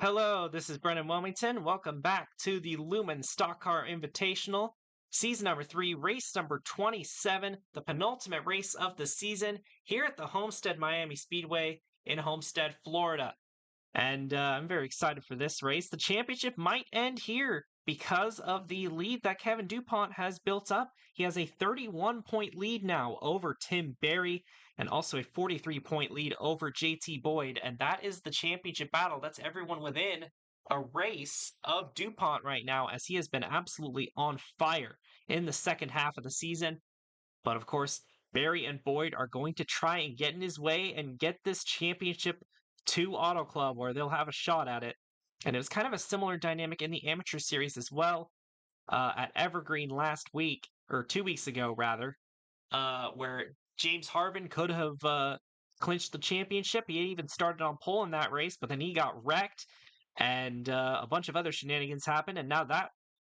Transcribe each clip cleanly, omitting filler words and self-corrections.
Hello, this is Brennan Wilmington. Welcome back to the Lumen Stock Car Invitational, season number 3, race number 27, the penultimate race of the season here at the Homestead-Miami Speedway in Homestead, Florida. And I'm very excited for this race. The championship might end here because of the lead that Kevin DuPont has built up. He has a 31-point lead now over Tim Berry and also a 43-point lead over JT Boyd. And that is the championship battle. That's everyone within a race of DuPont right now, as he has been absolutely on fire in the second half of the season. But of course, Berry and Boyd are going to try and get in his way and get this championship to Auto Club, where they'll have a shot at it. And it was kind of a similar dynamic in the amateur series as well, at Evergreen last week, or 2 weeks ago rather, where James Harvin could have clinched the championship. He even started on pole in that race, but then he got wrecked, and a bunch of other shenanigans happened, and now that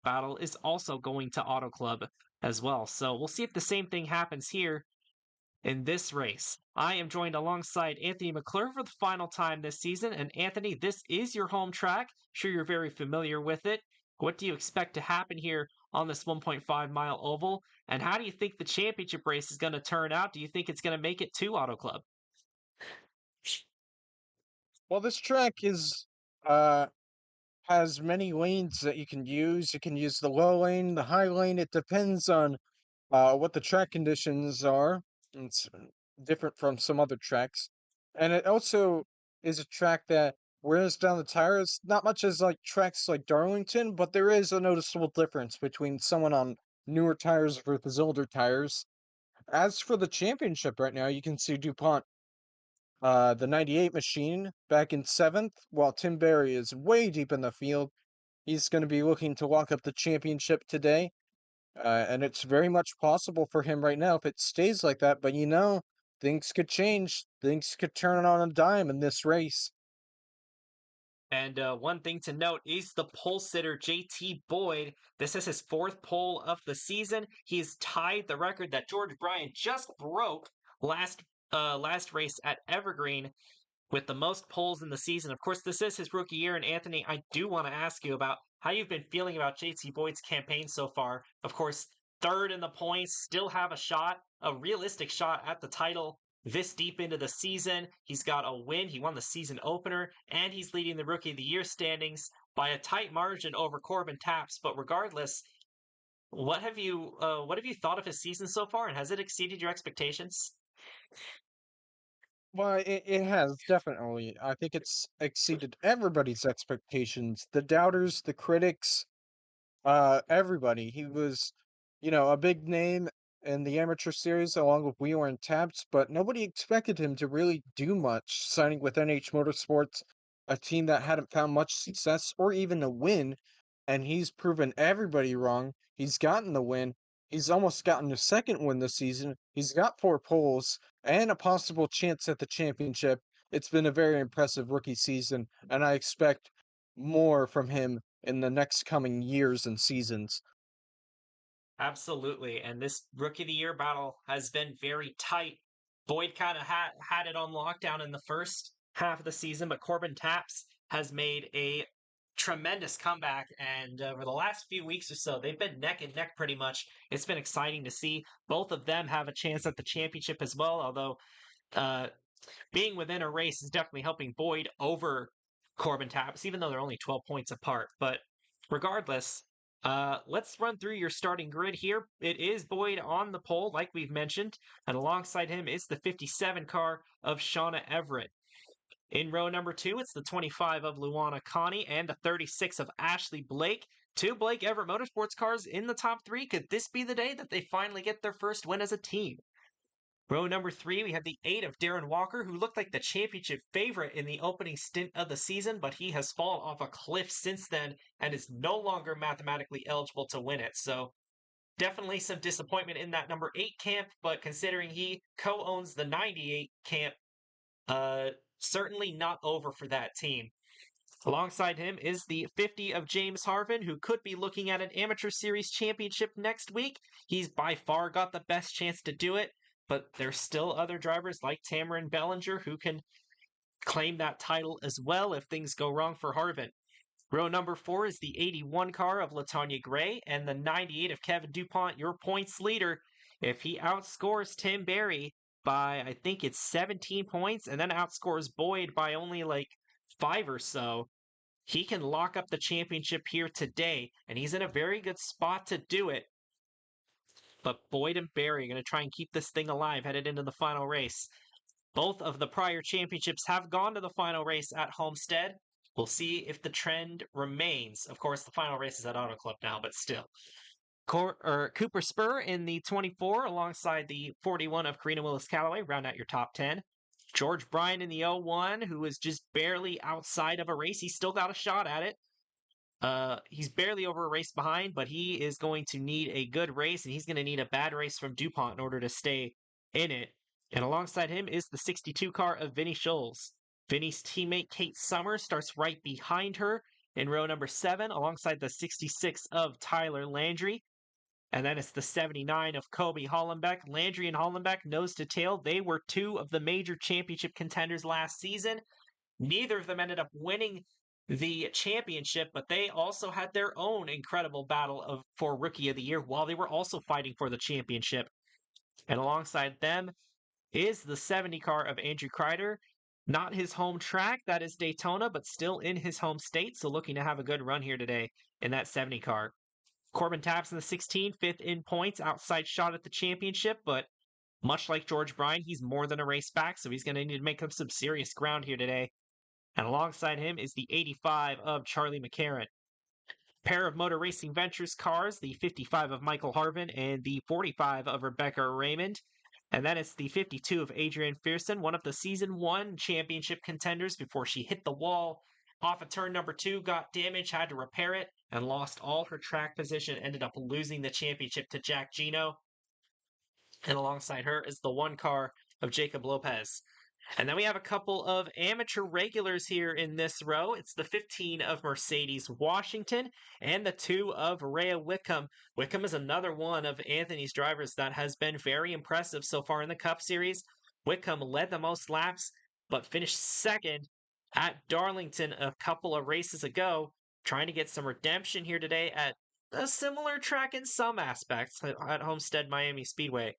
battle is also going to Auto Club as well. So we'll see if the same thing happens here in this race. I am joined alongside Anthony McClure for the final time this season. And Anthony, this is your home track. I'm sure you're very familiar with it. What do you expect to happen here on this 1.5-mile oval? And how do you think the championship race is going to turn out? Do you think it's going to make it to Auto Club? Well, this track has many lanes that you can use. You can use the low lane, the high lane. It depends on what the track conditions are. It's different from some other tracks. And it also is a track that wears down the tires, not much as like tracks like Darlington, but there is a noticeable difference between someone on newer tires versus older tires. As for the championship right now, you can see DuPont, the 98 machine back in 7th, while Tim Berry is way deep in the field. He's going to be looking to lock up the championship today. And it's very much possible for him right now if it stays like that. But things could change. Things could turn on a dime in this race. And one thing to note is the pole sitter JT Boyd. This is his 4th pole of the season. He's tied the record that George Bryan just broke last race at Evergreen with the most poles in the season. Of course, this is his rookie year. And Anthony, I do want to ask you about how you've been feeling about JT Boyd's campaign so far. Of course, 3rd in the points, still have a realistic shot at the title this deep into the season. He's got a win. He won the season opener, and he's leading the Rookie of the Year standings by a tight margin over Corbin Taps. But regardless, what have you thought of his season so far, and has it exceeded your expectations? Well, it has definitely. I think it's exceeded everybody's expectations. The doubters, the critics, everybody. He was, a big name in the amateur series along with Wheeler and Taps, but nobody expected him to really do much, signing with NH Motorsports, a team that hadn't found much success or even a win, and he's proven everybody wrong. He's gotten the win. He's almost gotten a second win this season. He's got 4 poles and a possible chance at the championship. It's been a very impressive rookie season, and I expect more from him in the next coming years and seasons. Absolutely. And this Rookie of the Year battle has been very tight. Boyd kind of had it on lockdown in the first half of the season, but Corbin Taps has made a tremendous comeback. And over the last few weeks or so, they've been neck and neck pretty much. It's been exciting to see both of them have a chance at the championship as well, although uh, being within a race is definitely helping Boyd over Corbin Taps, even though they're only 12 points apart. But regardless, let's run through your starting grid here. It is Boyd on the pole, like we've mentioned, and alongside him is the 57 car of Shauna Everett. In row number 2, it's the 25 of Luana Connie and the 36 of Ashley Blake. 2 Blake Everett Motorsports cars in the top 3. Could this be the day that they finally get their first win as a team? Row number 3, we have the 8 of Darren Walker, who looked like the championship favorite in the opening stint of the season, but he has fallen off a cliff since then and is no longer mathematically eligible to win it. So definitely some disappointment in that number 8 camp, but considering he co-owns the 98 camp, certainly not over for that team. Alongside him is the 50 of James Harvin, who could be looking at an amateur series championship next week. He's by far got the best chance to do it, but there's still other drivers like Tamarin Bellinger who can claim that title as well if things go wrong for Harvick. Row number 4 is the 81 car of Latonya Gray and the 98 of Kevin DuPont, your points leader. If he outscores Tim Berry by, I think it's 17 points, and then outscores Boyd by only like 5 or so, he can lock up the championship here today, and he's in a very good spot to do it. But Boyd and Berry are going to try and keep this thing alive headed into the final race. Both of the prior championships have gone to the final race at Homestead. We'll see if the trend remains. Of course, the final race is at Auto Club now, but still. Cooper Spur in the 24 alongside the 41 of Karina Willis Callaway, round out your top 10. George Bryan in the 01, who is just barely outside of a race. He's still got a shot at it. He's barely over a race behind, but he is going to need a good race, and he's going to need a bad race from DuPont in order to stay in it. And alongside him is the 62 car of Vinnie Scholes. Vinnie's teammate Kate Summers starts right behind her in row number 7, alongside the 66 of Tyler Landry. And then it's the 79 of Kobe Hollenbeck. Landry and Hollenbeck, nose to tail. They were two of the major championship contenders last season. Neither of them ended up winning the championship, but they also had their own incredible battle for Rookie of the Year while they were also fighting for the championship. And alongside them is the 70 car of Andrew Kreider. Not his home track, that is Daytona, but still in his home state, so looking to have a good run here today in that 70 car. Corbin Taps in the 16, 5th in points, outside shot at the championship, but much like George Bryan, he's more than a race back, so he's going to need to make up some serious ground here today. And alongside him is the 85 of Charlie McCarron. Pair of Motor Racing Ventures cars, the 55 of Michael Harvin and the 45 of Rebecca Raymond. And then it's the 52 of Adrienne Fearson, one of the Season 1 championship contenders before she hit the wall off of turn number 2, got damaged, had to repair it, and lost all her track position, ended up losing the championship to Jack Gino. And alongside her is the 1 car of Jacob Lopez. And then we have a couple of amateur regulars here in this row. It's the 15 of Mercedes Washington and the 2 of Rhea Wickham. Wickham is another one of Anthony's drivers that has been very impressive so far in the Cup Series. Wickham led the most laps, but finished second at Darlington a couple of races ago, trying to get some redemption here today at a similar track in some aspects at Homestead-Miami Speedway.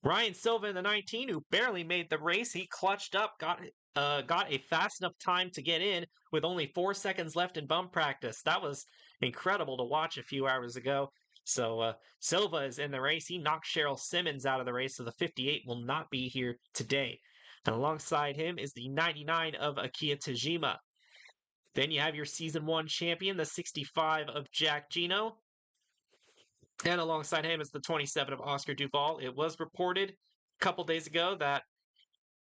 Ryan Silva in the 19, who barely made the race, he clutched up, got a fast enough time to get in with only 4 seconds left in bump practice. That was incredible to watch a few hours ago. So Silva is in the race. He knocked Cheryl Simmons out of the race, so the 58 will not be here today. And alongside him is the 99 of Akiya Tajima. Then you have your Season 1 champion, the 65 of Jack Gino. And alongside him is the 27 of Oscar Duval. It was reported a couple days ago that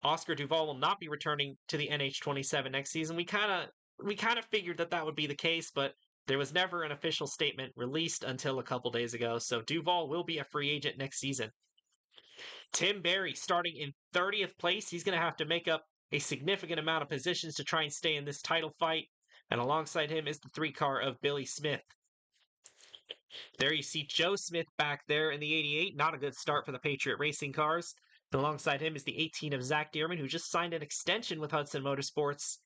Oscar Duval will not be returning to the NH27 next season. We kind of figured that would be the case, but there was never an official statement released until a couple days ago. So Duval will be a free agent next season. Tim Berry starting in 30th place. He's going to have to make up a significant amount of positions to try and stay in this title fight. And alongside him is the 3 car of Billy Smith. There you see Joe Smith back there in the 88. Not a good start for the Patriot Racing cars. And alongside him is the 18 of Zach Dearman, who just signed an extension with Hudson Motorsports.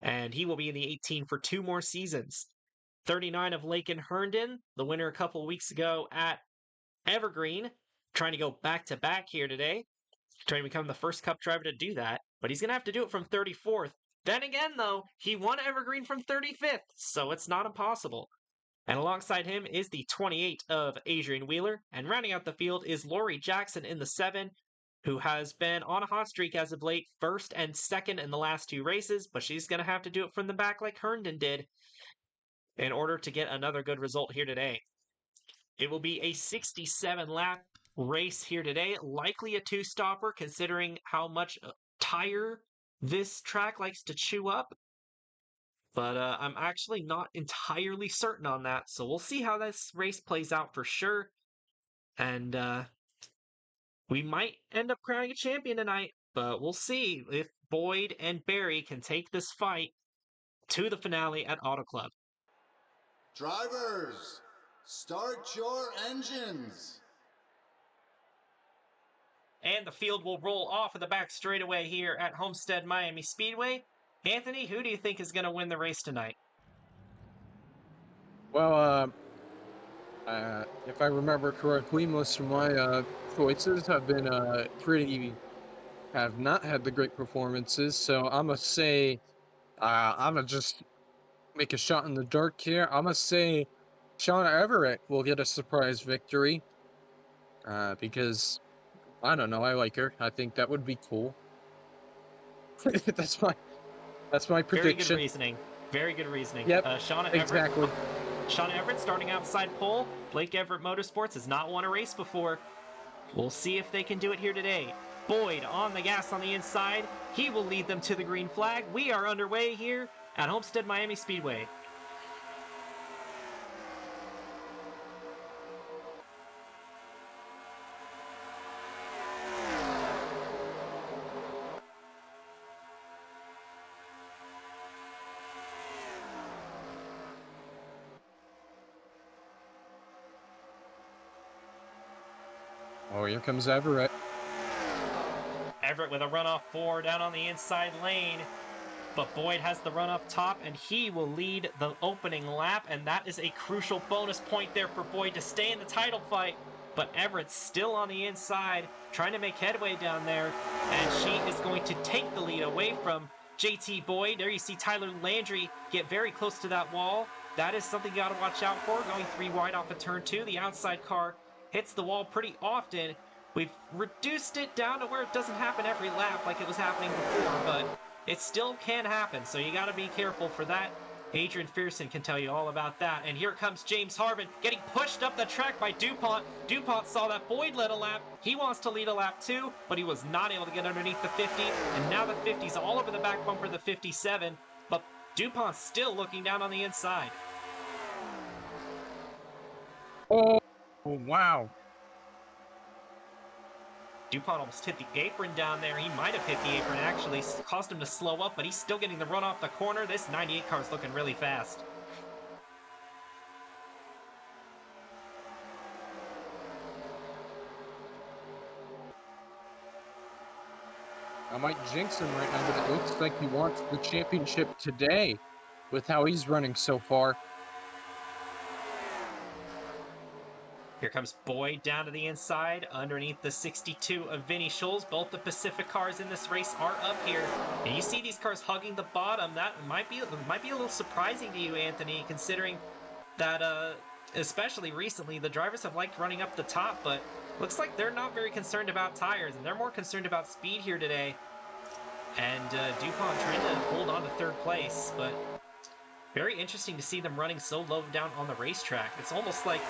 And he will be in the 18 for 2 more seasons. 39 of Laken Herndon, the winner a couple weeks ago at Evergreen. Trying to go back-to-back here today. Trying to become the first Cup driver to do that. But he's going to have to do it from 34th. Then again, though, he won Evergreen from 35th. So it's not impossible. And alongside him is the 28 of Adrian Wheeler. And rounding out the field is Lori Jackson in the 7, who has been on a hot streak as of late, 1st and 2nd in the last 2 races, but she's going to have to do it from the back like Herndon did in order to get another good result here today. It will be a 67-lap race here today, likely a 2-stopper considering how much tire this track likes to chew up. But I'm actually not entirely certain on that, so we'll see how this race plays out for sure. And we might end up crowning a champion tonight, but we'll see if Boyd and Berry can take this fight to the finale at Auto Club. Drivers, start your engines. and the field will roll off of the back straightaway here at Homestead-Miami Speedway. Anthony, who do you think is going to win the race tonight? Well, if I remember correctly, most of my choices have been have not had the great performances. So I'm gonna say I'm gonna just make a shot in the dark here. I'm gonna say Shauna Everett will get a surprise victory. Because I don't know, I like her. I think that would be cool. that's my that's my Very good prediction. reasoning. Very good reasoning. Yep, Shauna Everett. exactly. Shauna Everett starting outside pole. Blake Everett Motorsports has not won a race before. We'll see if they can do it here today. Boyd on the gas on the inside. He will lead them to the green flag. We are underway here at Homestead-Miami Speedway. Oh, here comes Everett. Everett with a runoff 4 down on the inside lane. But Boyd has the run up top, and he will lead the opening lap, and that is a crucial bonus point there for Boyd to stay in the title fight. But Everett's still on the inside, trying to make headway down there, and she is going to take the lead away from JT Boyd. There you see Tyler Landry get very close to that wall. That is something you got to watch out for. Going 3 wide off of turn 2, the outside car hits the wall pretty often. We've reduced it down to where it doesn't happen every lap like it was happening before, but it still can happen, so you got to be careful for that. Adrian Fearson can tell you all about that. And here comes James Harvin getting pushed up the track by DuPont. DuPont saw that Boyd led a lap. He wants to lead a lap too, but he was not able to get underneath the 50. And now the 50's all over the back bumper of the 57. But DuPont's still looking down on the inside. Oh, wow. DuPont almost hit the apron down there. He might have hit the apron, actually. Caused him to slow up, but he's still getting the run off the corner. This 98 car is looking really fast. I might jinx him right now, but it looks like he wants the championship today with how he's running so far. Here comes Boyd down to the inside, underneath the 62 of Vinny Schulz. Both the Pacific cars in this race are up here. And you see these cars hugging the bottom. That might be a little surprising to you, Anthony, considering that, especially recently, the drivers have liked running up the top, but looks like they're not very concerned about tires, and they're more concerned about speed here today. And DuPont trying to hold on to third place, but very interesting to see them running so low down on the racetrack. It's almost like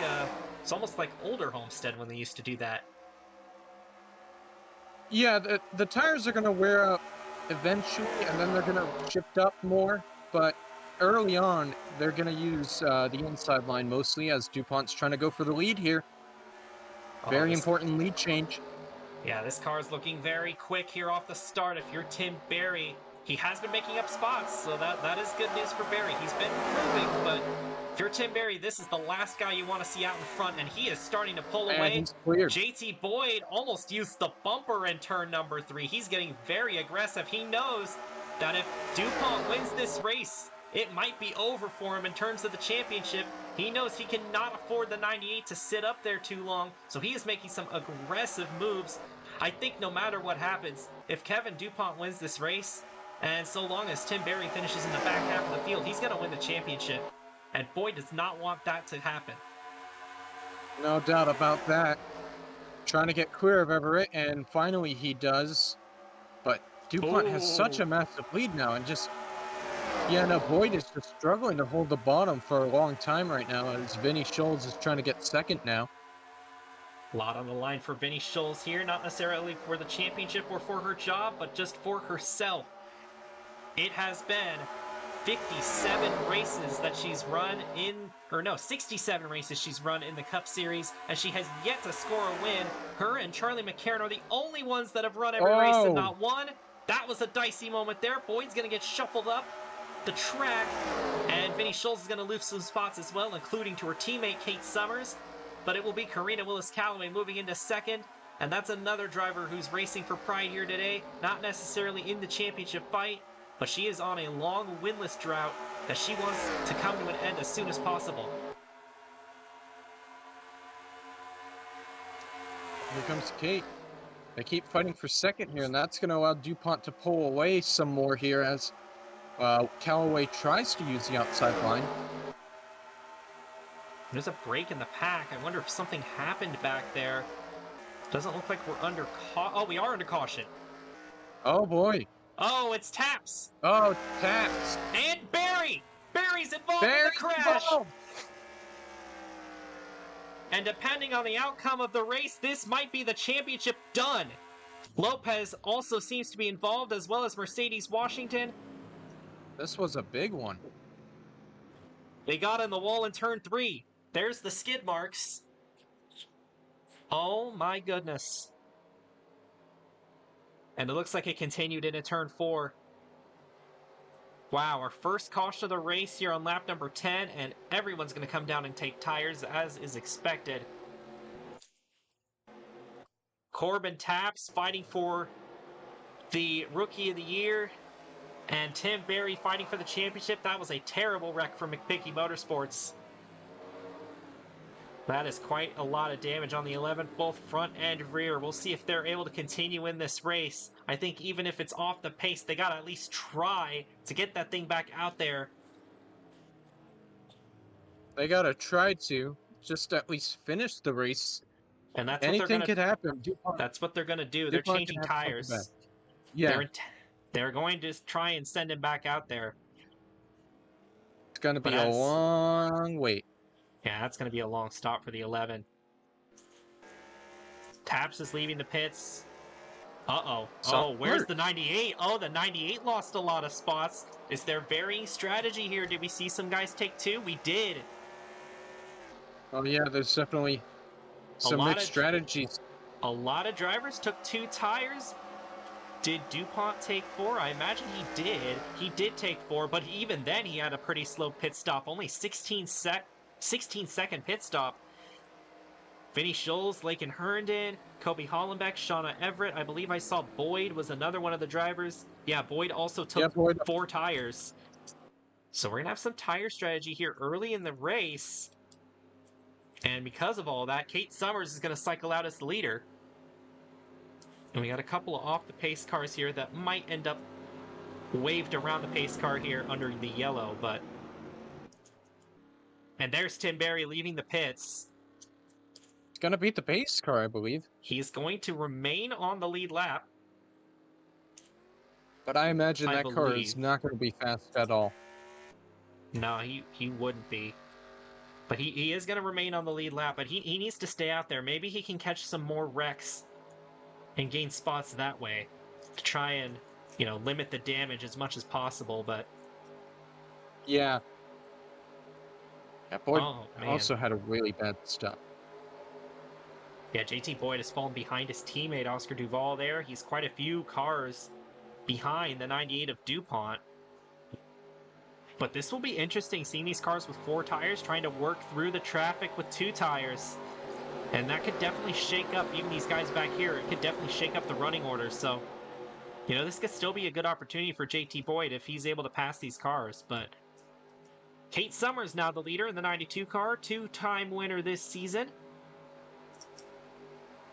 older Homestead when they used to do that. Yeah, the tires are going to wear out eventually, and then they're going to shift up more. But early on, they're going to use the inside line mostly, as DuPont's trying to go for the lead here. Very important lead change. Yeah, this car is looking very quick here off the start. If you're Tim Berry, he has been making up spots, so that is good news for Berry. He's been improving, but if you're Tim Berry, this is the last guy you want to see out in front, and he is starting to pull away. He's cleared. JT Boyd almost used the bumper in turn number 3. He's getting very aggressive. He knows that if DuPont wins this race, it might be over for him in terms of the championship. He knows he cannot afford the 98 to sit up there too long, so he is making some aggressive moves. I think no matter what happens, if Kevin DuPont wins this race, and so long as Tim Berry finishes in the back half of the field, he's going to win the championship. And Boyd does not want that to happen. No doubt about that. Trying to get clear of Everett, and finally he does. But DuPont has such a massive lead now, and just... Yeah, no, Boyd is just struggling to hold the bottom for a long time right now, as Vinny Schulz is trying to get second now. A lot on the line for Vinny Schulz here, not necessarily for the championship or for her job, but just for herself. It has been 57 races that she's run in, or no, 67 races she's run in the Cup Series, and she has yet to score a win. Her and Charlie McCarron are the only ones that have run every race and not won. That was a dicey moment there. Boyd's going to get shuffled up the track, and Vinny Schulz is going to lose some spots as well, including to her teammate Kate Summers. But it will be Karina Willis-Callaway moving into second. And that's another driver who's racing for pride here today, not necessarily in the championship fight, but she is on a long winless drought that she wants to come to an end as soon as possible. Here comes Kate. They keep fighting for second here, and that's going to allow DuPont to pull away some more here as Callaway tries to use the outside line. There's a break in the pack. I wonder if something happened back there. Doesn't look like we're under oh, we are under caution. Oh boy. Oh, it's Taps. Oh, Taps. And Barry. Barry's involved in the Barry's crash. involved. And depending on the outcome of the race, this might be the championship done. Lopez also seems to be involved, as well as Mercedes Washington. This was a big one. They got in the wall in turn 3. There's the skid marks. Oh my goodness. And it looks like it continued into turn 4. Wow, our first caution of the race here on lap number 10, and everyone's going to come down and take tires, as is expected. Corbin Taps fighting for the Rookie of the Year, and Tim Berry fighting for the championship. That was a terrible wreck for McPicky Motorsports. That is quite a lot of damage on the 11, both front and rear. We'll see if they're able to continue in this race. I think even if it's off the pace, they got to at least try to get that thing back out there. They got to try to just at least finish the race. And that's Anything what could happen. that's what they're going to do. They're changing tires. Yeah. They're going to try and send him back out there. It's going to be a long wait. Yeah, that's going to be a long stop for the 11. Taps is leaving the pits. Uh-oh. Oh, where's the 98? Oh, the 98 lost a lot of spots. Is there varying strategy here? Did we see some guys take 2? We did. Oh, yeah, there's definitely some mixed strategies. A lot of drivers took 2 tires. Did DuPont take 4? I imagine he did. He did take 4, but even then he had a pretty slow pit stop. Only 16-second pit stop. Vinny Scholes, Lakin Herndon, Kobe Hollenbeck, Shauna Everett. I believe I saw Boyd was another one of the drivers. Yeah, Boyd also took 4 tires. So we're going to have some tire strategy here early in the race. And because of all that, Kate Summers is going to cycle out as the leader. And we got a couple of off-the-pace cars here that might end up waved around the pace car here under the yellow, but... And there's Tim Berry leaving the pits. He's going to beat the pace car, I believe. He's going to remain on the lead lap. But I imagine that car is not going to be fast at all. No, he wouldn't be. But he is going to remain on the lead lap, but he needs to stay out there. Maybe he can catch some more wrecks and gain spots that way to try and, you know, limit the damage as much as possible, but... Yeah. Boyd also had a really bad stop. Yeah, JT Boyd has fallen behind his teammate Oscar Duvall there. He's quite a few cars behind the 98 of DuPont. But this will be interesting, seeing these cars with 4 tires trying to work through the traffic with 2 tires. And that could definitely shake up even these guys back here. It could definitely shake up the running order. So, you know, this could still be a good opportunity for JT Boyd if he's able to pass these cars. But Kate Summers now the leader in the 92 car, 2-time winner this season.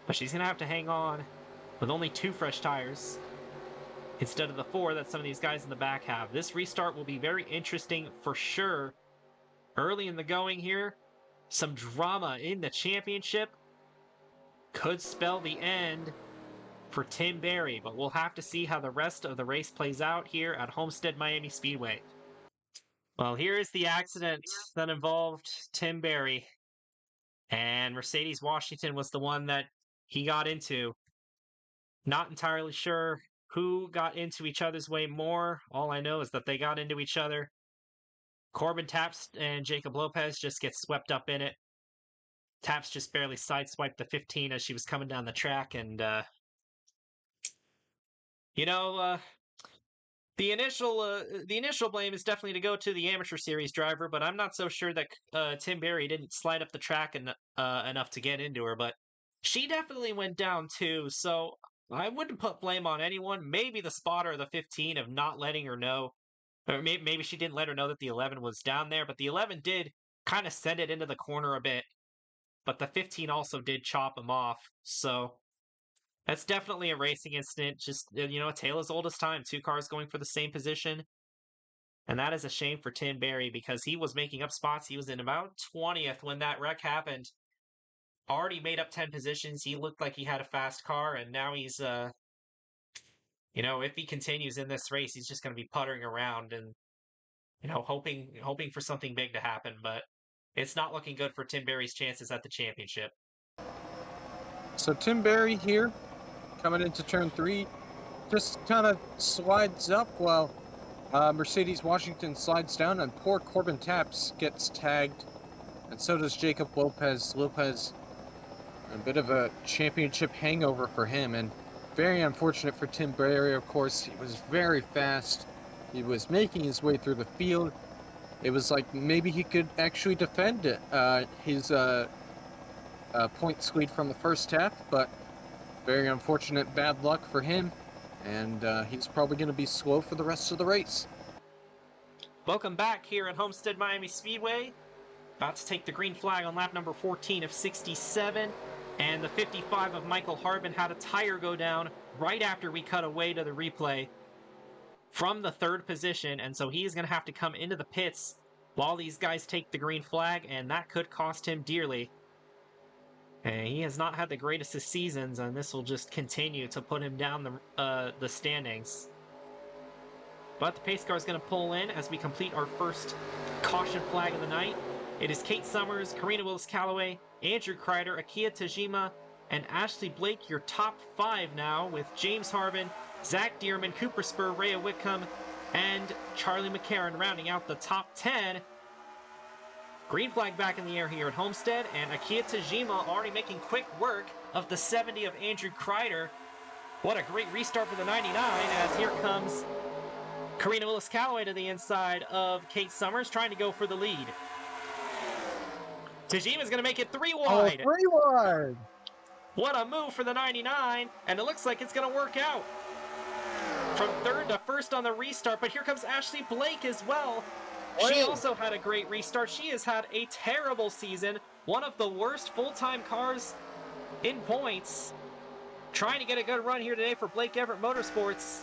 But she's going to have to hang on with only 2 fresh tires instead of the 4 that some of these guys in the back have. This restart will be very interesting for sure. Early in the going here, some drama in the championship could spell the end for Tim Berry, but we'll have to see how the rest of the race plays out here at Homestead-Miami Speedway. Well, here is the accident that involved Tim Berry, and Mercedes Washington was the one that he got into. Not entirely sure who got into each other's way more. All I know is that they got into each other. Corbin Taps and Jacob Lopez just get swept up in it. Taps just barely sideswiped the 15 as she was coming down the track, and the initial blame is definitely to go to the amateur series driver, but I'm not so sure that Tim Berry didn't slide up the track enough to get into her. But She definitely went down too, so I wouldn't put blame on anyone. Maybe the spotter of the 15 of not letting her know, or maybe she didn't let her know that the 11 was down there, but the 11 did kind of send it into the corner a bit. But the 15 also did chop him off, so that's definitely a racing incident. Just, a tale as old as time. Two cars going for the same position. And that is a shame for Tim Berry because he was making up spots. He was in about 20th when that wreck happened. Already made up 10 positions. He looked like he had a fast car, and now he's, if he continues in this race, he's just going to be puttering around and, hoping for something big to happen. But it's not looking good for Tim Berry's chances at the championship. So Tim Berry here, coming into turn 3, just kind of slides up while Mercedes Washington slides down, and poor Corbin Taps gets tagged, and so does Jacob Lopez. Lopez, a bit of a championship hangover for him, and very unfortunate for Tim Berry, of course. He was very fast. He was making his way through the field. It was like maybe he could actually defend his points lead from the first half, but very unfortunate bad luck for him, and he's probably going to be slow for the rest of the race. Welcome back here at Homestead-Miami Speedway. About to take the green flag on lap number 14 of 67. And the 55 of Michael Harbin had a tire go down right after we cut away to the replay from the third position. And so he is going to have to come into the pits while these guys take the green flag, and that could cost him dearly. And he has not had the greatest of seasons, and this will just continue to put him down the standings. But the pace car is going to pull in as we complete our first caution flag of the night. It is Kate Summers, Karina Willis-Callaway, Andrew Kreider, Akia Tajima, and Ashley Blake, your top 5 now, with James Harbin, Zach Dearman, Cooper Spur, Rhea Whitcomb, and Charlie McCarron rounding out the top 10. Green flag back in the air here at Homestead, and Akia Tajima already making quick work of the 70 of Andrew Kreider. What a great restart for the 99 as here comes Karina Willis-Callaway to the inside of Kate Summers, trying to go for the lead. Tajima's going to make it 3 wide. Oh, 3 wide. What a move for the 99, and it looks like it's going to work out. From third to first on the restart, but here comes Ashley Blake as well. She also had a great restart. She has had a terrible season, one of the worst full-time cars in points. Trying to get a good run here today for Blake Everett Motorsports.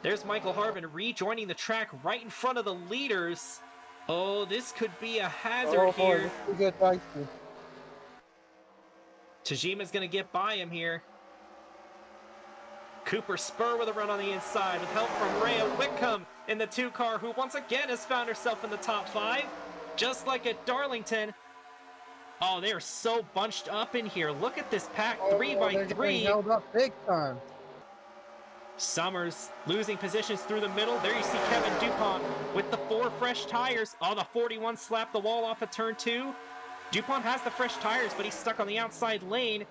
There's Michael Harbin rejoining the track right in front of the leaders. Oh, this could be a hazard here. Tajima's going to get by him here. Cooper Spur with a run on the inside with help from Rhea Whitcomb in the 2 car, who once again has found herself in the top 5, just like at Darlington. Oh, they are so bunched up in here. Look at this pack, 3 by 3. Held up big time. Summers losing positions through the middle. There you see Kevin DuPont with the 4 fresh tires. Oh, the 41 slapped the wall off of turn 2. DuPont has the fresh tires, but he's stuck on the outside lane.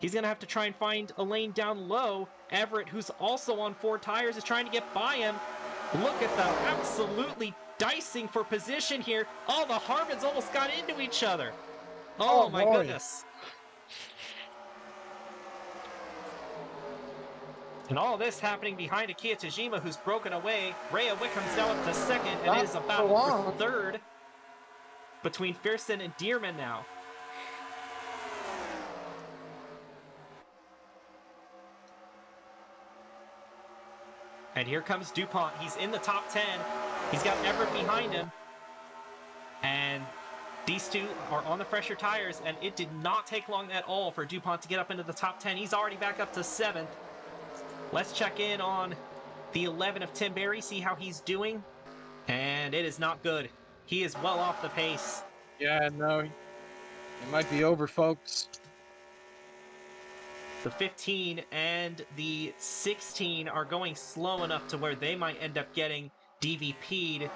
He's going to have to try and find a lane down low. Everett, who's also on 4 tires, is trying to get by him. Look at the absolutely dicing for position here. Oh, the Harbins almost got into each other. Oh my goodness. And all this happening behind Akia Tajima, who's broken away. Rhea Whitcomb's now up to second, and it is about for third between Fearson and Dearman now. And here comes DuPont. He's in the top 10. He's got Everett behind him. And these two are on the fresher tires, and it did not take long at all for DuPont to get up into the top 10. He's already back up to 7th. Let's check in on the 11 of Tim Berry, see how he's doing. And it is not good. He is well off the pace. Yeah, no. It might be over, folks. The 15 and the 16 are going slow enough to where they might end up getting DVP'd.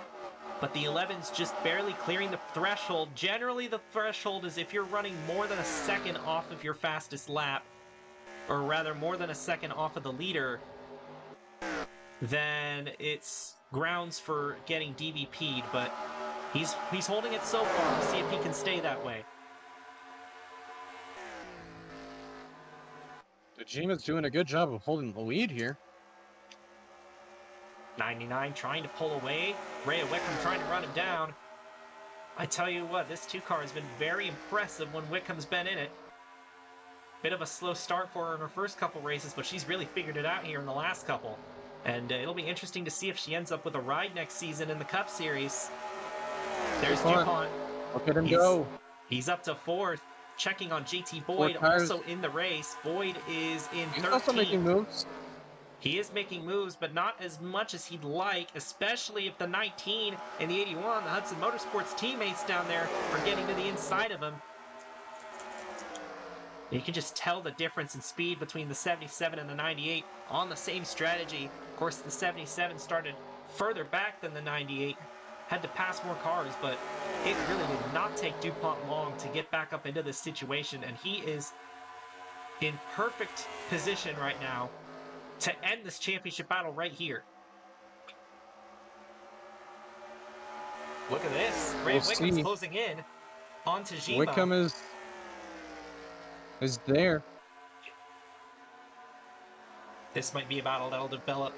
But the 11's just barely clearing the threshold. Generally, the threshold is if you're running more than a second off of your fastest lap, or rather more than a second off of the leader, then it's grounds for getting DVP'd, but he's holding it so far. We'll see if he can stay that way. Jima's doing a good job of holding the lead here. 99 trying to pull away. Rhea Wickham trying to run him down. I tell you what, this 2-car has been very impressive when Wickham's been in it. Bit of a slow start for her in her first couple races, but she's really figured it out here in the last couple. And it'll be interesting to see if she ends up with a ride next season in the Cup Series. There's DuPont. Look at him go. He's up to 4th. Checking on JT Boyd, also in the race. Boyd is in 13th. He's also making moves. He is making moves, but not as much as he'd like, especially if the 19 and the 81, the Hudson Motorsports teammates down there, are getting to the inside of him. You can just tell the difference in speed between the 77 and the 98 on the same strategy. Of course, the 77 started further back than the 98, had to pass more cars, but it really did not take DuPont long to get back up into this situation, and he is in perfect position right now to end this championship battle right here. Look at this. Ray Wickham's closing in on Tajima. Wickham is there. This might be a battle that'll develop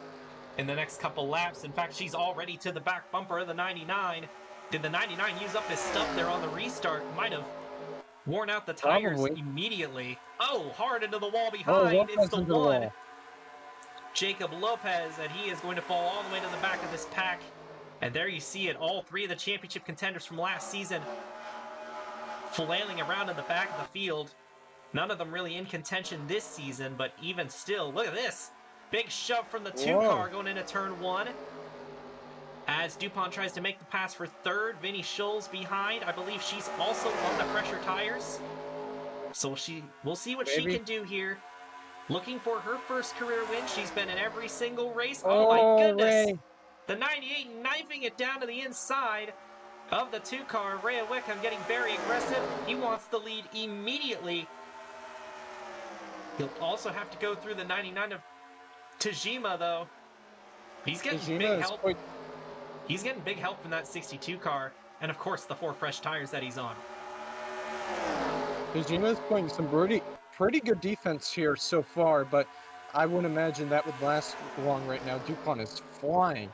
in the next couple laps. In fact, she's already to the back bumper of the 99. Did the 99 use up his stuff there on the restart? Might have worn out the tires immediately. Oh, hard into the wall behind. It's the one. Jacob Lopez, and he is going to fall all the way to the back of this pack. And there you see it, all 3 of the championship contenders from last season flailing around in the back of the field. None of them really in contention this season, but even still, look at this. Big shove from the 2-car going into turn 1. As DuPont tries to make the pass for 3rd, Vinnie Schulz behind. I believe she's also on the pressure tires. So we'll see what she can do here. Looking for her first career win. She's been in every single race. Oh my goodness. Ray. The 98 knifing it down to the inside of the 2-car. Rhea Wickham getting very aggressive. He wants the lead immediately. He'll also have to go through the 99 of Tajima, though. He's getting big help. He's getting big help from that 62 car. And, of course, the 4 fresh tires that he's on. Tajima's playing some pretty good defense here so far, but I wouldn't imagine that would last long right now. DuPont is flying.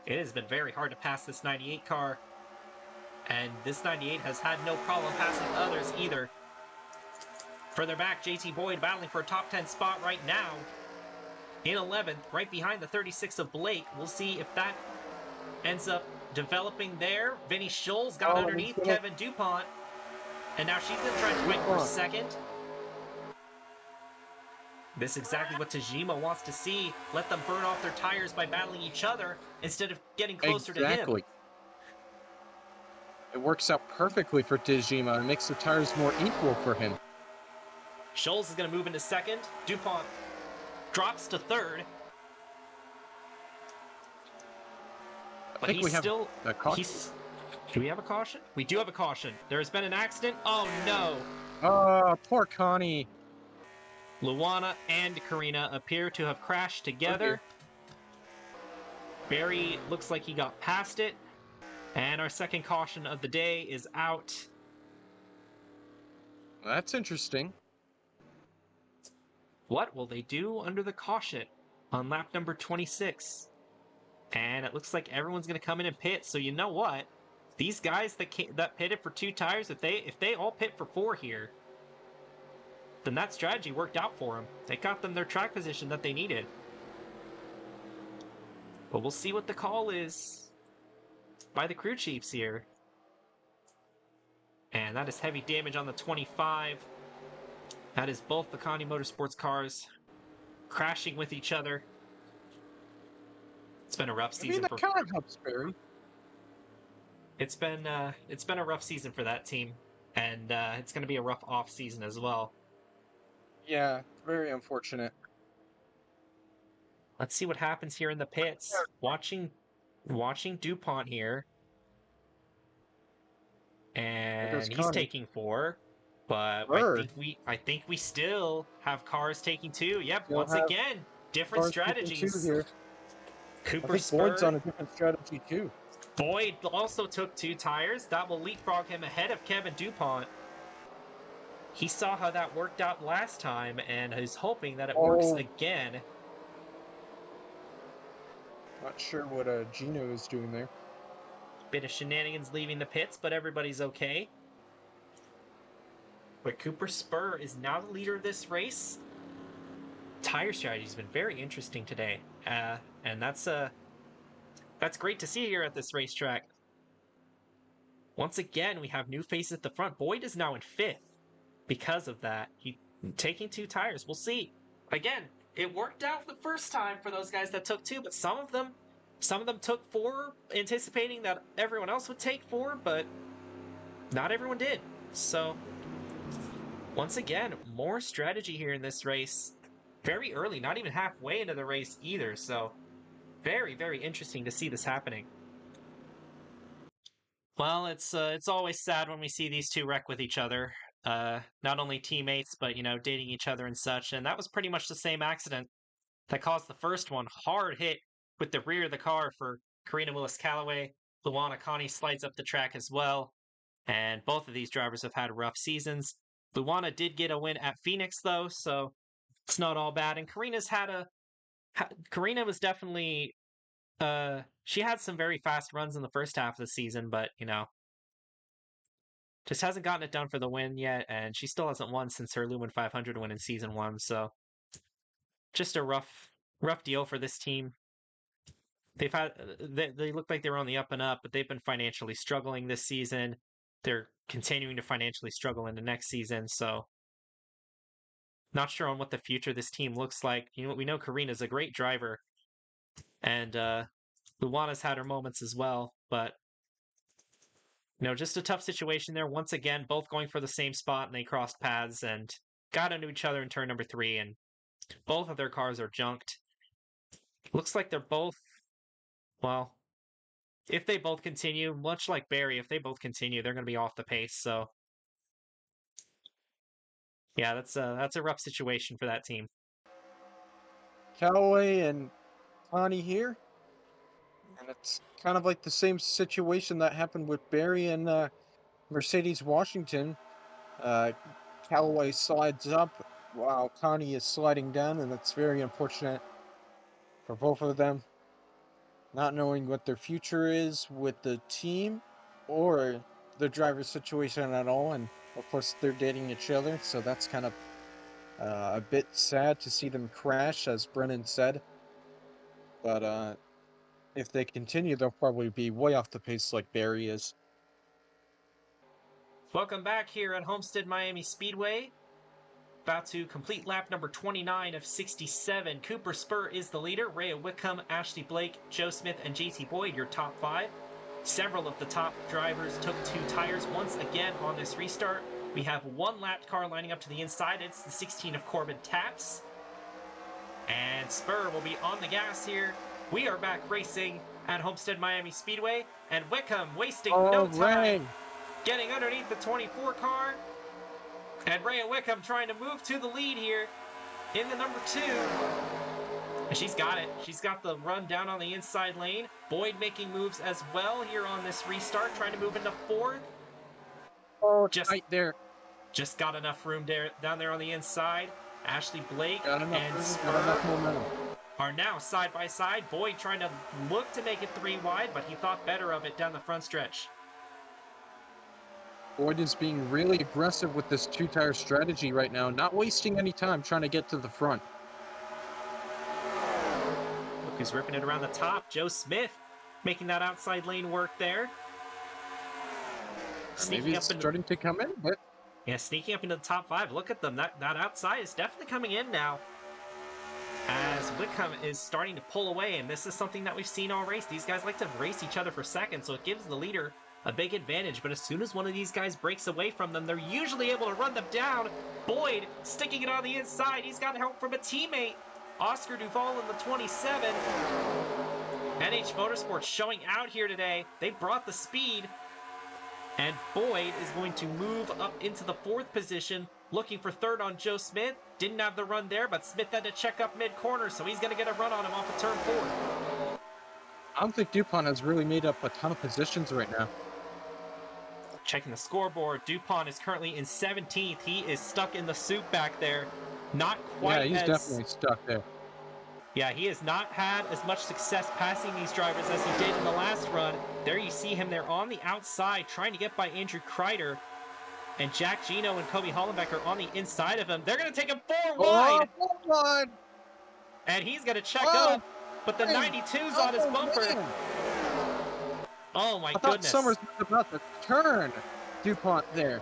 It has been very hard to pass this 98 car. And this 98 has had no problem passing others either. Further back, JT Boyd battling for a top 10 spot right now. In 11th, right behind the 36 of Blake. We'll see if that ends up developing there. Vinnie Schulz got underneath Kevin DuPont. And now she's going to try to fight for 2nd. This is exactly what Tajima wants to see. Let them burn off their tires by battling each other instead of getting closer to him. It works out perfectly for Tajima and makes the tires more equal for him. Schulz is going to move into 2nd. DuPont drops to 3rd. I think we have a caution. Do we have a caution? We do have a caution. There has been an accident. Oh, no. Oh, poor Connie. Luana and Karina appear to have crashed together. Barry looks like he got past it. And our second caution of the day is out. That's interesting. What will they do under the caution on lap number 26? And it looks like everyone's going to come in and pit. So you know what? These guys that pitted for 2 tires, if they all pit for 4 here, then that strategy worked out for them. They got them their track position that they needed. But we'll see what the call is by the crew chiefs here. And that is heavy damage on the 25. That is both the Conti Motorsports cars crashing with each other. It's been a rough season. That kind of helps, Barry. It's been a rough season for that team, and it's going to be a rough off season as well. Yeah, very unfortunate. Let's see what happens here in the pits. Watching DuPont here, and he's taking 4. But I think we still have cars taking 2. Yep, once again, different strategies. Here. Cooper Boyd's on a different strategy too. Boyd also took 2 tires. That will leapfrog him ahead of Kevin DuPont. He saw how that worked out last time and is hoping that it works Oh, again. not sure what Gino is doing there. Bit of shenanigans leaving the pits, but everybody's okay. But Cooper Spur is now the leader of this race. Tire strategy has been very interesting today, and that's great to see here at this racetrack. Once again, we have new faces at the front. Boyd is now in 5th because of that. He taking 2 tires. We'll see. Again, it worked out the first time for those guys that took 2, but some of them took 4, anticipating that everyone else would take 4, but not everyone did. So once again, more strategy here in this race. Very early, not even halfway into the race either. So very, very interesting to see this happening. Well, it's always sad when we see these two wreck with each other. Not only teammates, but dating each other and such. And that was pretty much the same accident that caused the first one. Hard hit with the rear of the car for Karina Willis-Callaway. Luana Connie slides up the track as well. And both of these drivers have had rough seasons. Luana did get a win at Phoenix, though, so it's not all bad. And Karina was definitely she had some very fast runs in the first half of the season, but just hasn't gotten it done for the win yet, and she still hasn't won since her Lumen 500 win in season 1. So just a rough deal for this team. They look like they were on the up and up, but they've been financially struggling this season. They're continuing to financially struggle into next season, so not sure on what the future of this team looks like. We know Karina's a great driver, and Luana's had her moments as well, but just a tough situation there. Once again, both going for the same spot, and they crossed paths and got into each other in turn number 3, and both of their cars are junked. Looks like they're both, well, if they both continue, much like Barry, if they both continue, they're going to be off the pace. So, yeah, that's a rough situation for that team. Callaway and Connie here. And it's kind of like the same situation that happened with Barry and Mercedes Washington. Callaway slides up while Connie is sliding down, and that's very unfortunate for both of them. Not knowing what their future is with the team or the driver's situation at all. And of course, they're dating each other, so that's kind of a bit sad to see them crash, as Brennan said. But if they continue, they'll probably be way off the pace like Barry is. Welcome back here at Homestead-Miami Speedway. About to complete lap number 29 of 67. Cooper Spur is the leader. Rhea Wickham, Ashley Blake, Joe Smith, and JT Boyd, your top 5. Several of the top drivers took 2 tires once again on this restart. We have one lapped car lining up to the inside. It's the 16 of Corbin Taps. And Spur will be on the gas here. We are back racing at Homestead-Miami Speedway. And Wickham wasting no time, getting underneath the 24 car. And Rhea Wickham trying to move to the lead here in the number 2. And she's got it. She's got the run down on the inside lane. Boyd making moves as well here on this restart, trying to move into 4th. Oh, just right there. Just got enough room down there on the inside. Ashley Blake and Spur are now side by side. Boyd trying to look to make it 3 wide, but he thought better of it down the front stretch. Boyd is being really aggressive with this 2-tire strategy right now, not wasting any time trying to get to the front. Look who's ripping it around the top. Joe Smith making that outside lane work there. Maybe it's starting to come in, but... Yeah, sneaking up into the top 5. Look at them. That outside is definitely coming in now, as Wickham is starting to pull away, and this is something that we've seen all race. These guys like to race each other for seconds, so it gives the leader a big advantage, but as soon as one of these guys breaks away from them, they're usually able to run them down. Boyd sticking it on the inside. He's got help from a teammate, Oscar Duval in the 27. NH Motorsports showing out here today. They brought the speed, and Boyd is going to move up into the 4th position, looking for 3rd on Joe Smith. Didn't have the run there, but Smith had to check up mid-corner, so he's going to get a run on him off of turn 4. I don't think DuPont has really made up a ton of positions right now. Checking the scoreboard, DuPont is currently in 17th. He is stuck in the soup back there. Not Yeah, quite he's as... definitely stuck there. Yeah, he has not had as much success passing these drivers as he did in the last run. There you see him there on the outside trying to get by Andrew Kreider. And Jack Gino and Kobe Hollenbeck are on the inside of him. They're going to take him 4 Oh, wide. hold on. And he's going to check Oh, up. But the man. 92's on his Oh, bumper. man. Oh, my I thought goodness. Summers was about to turn DuPont there.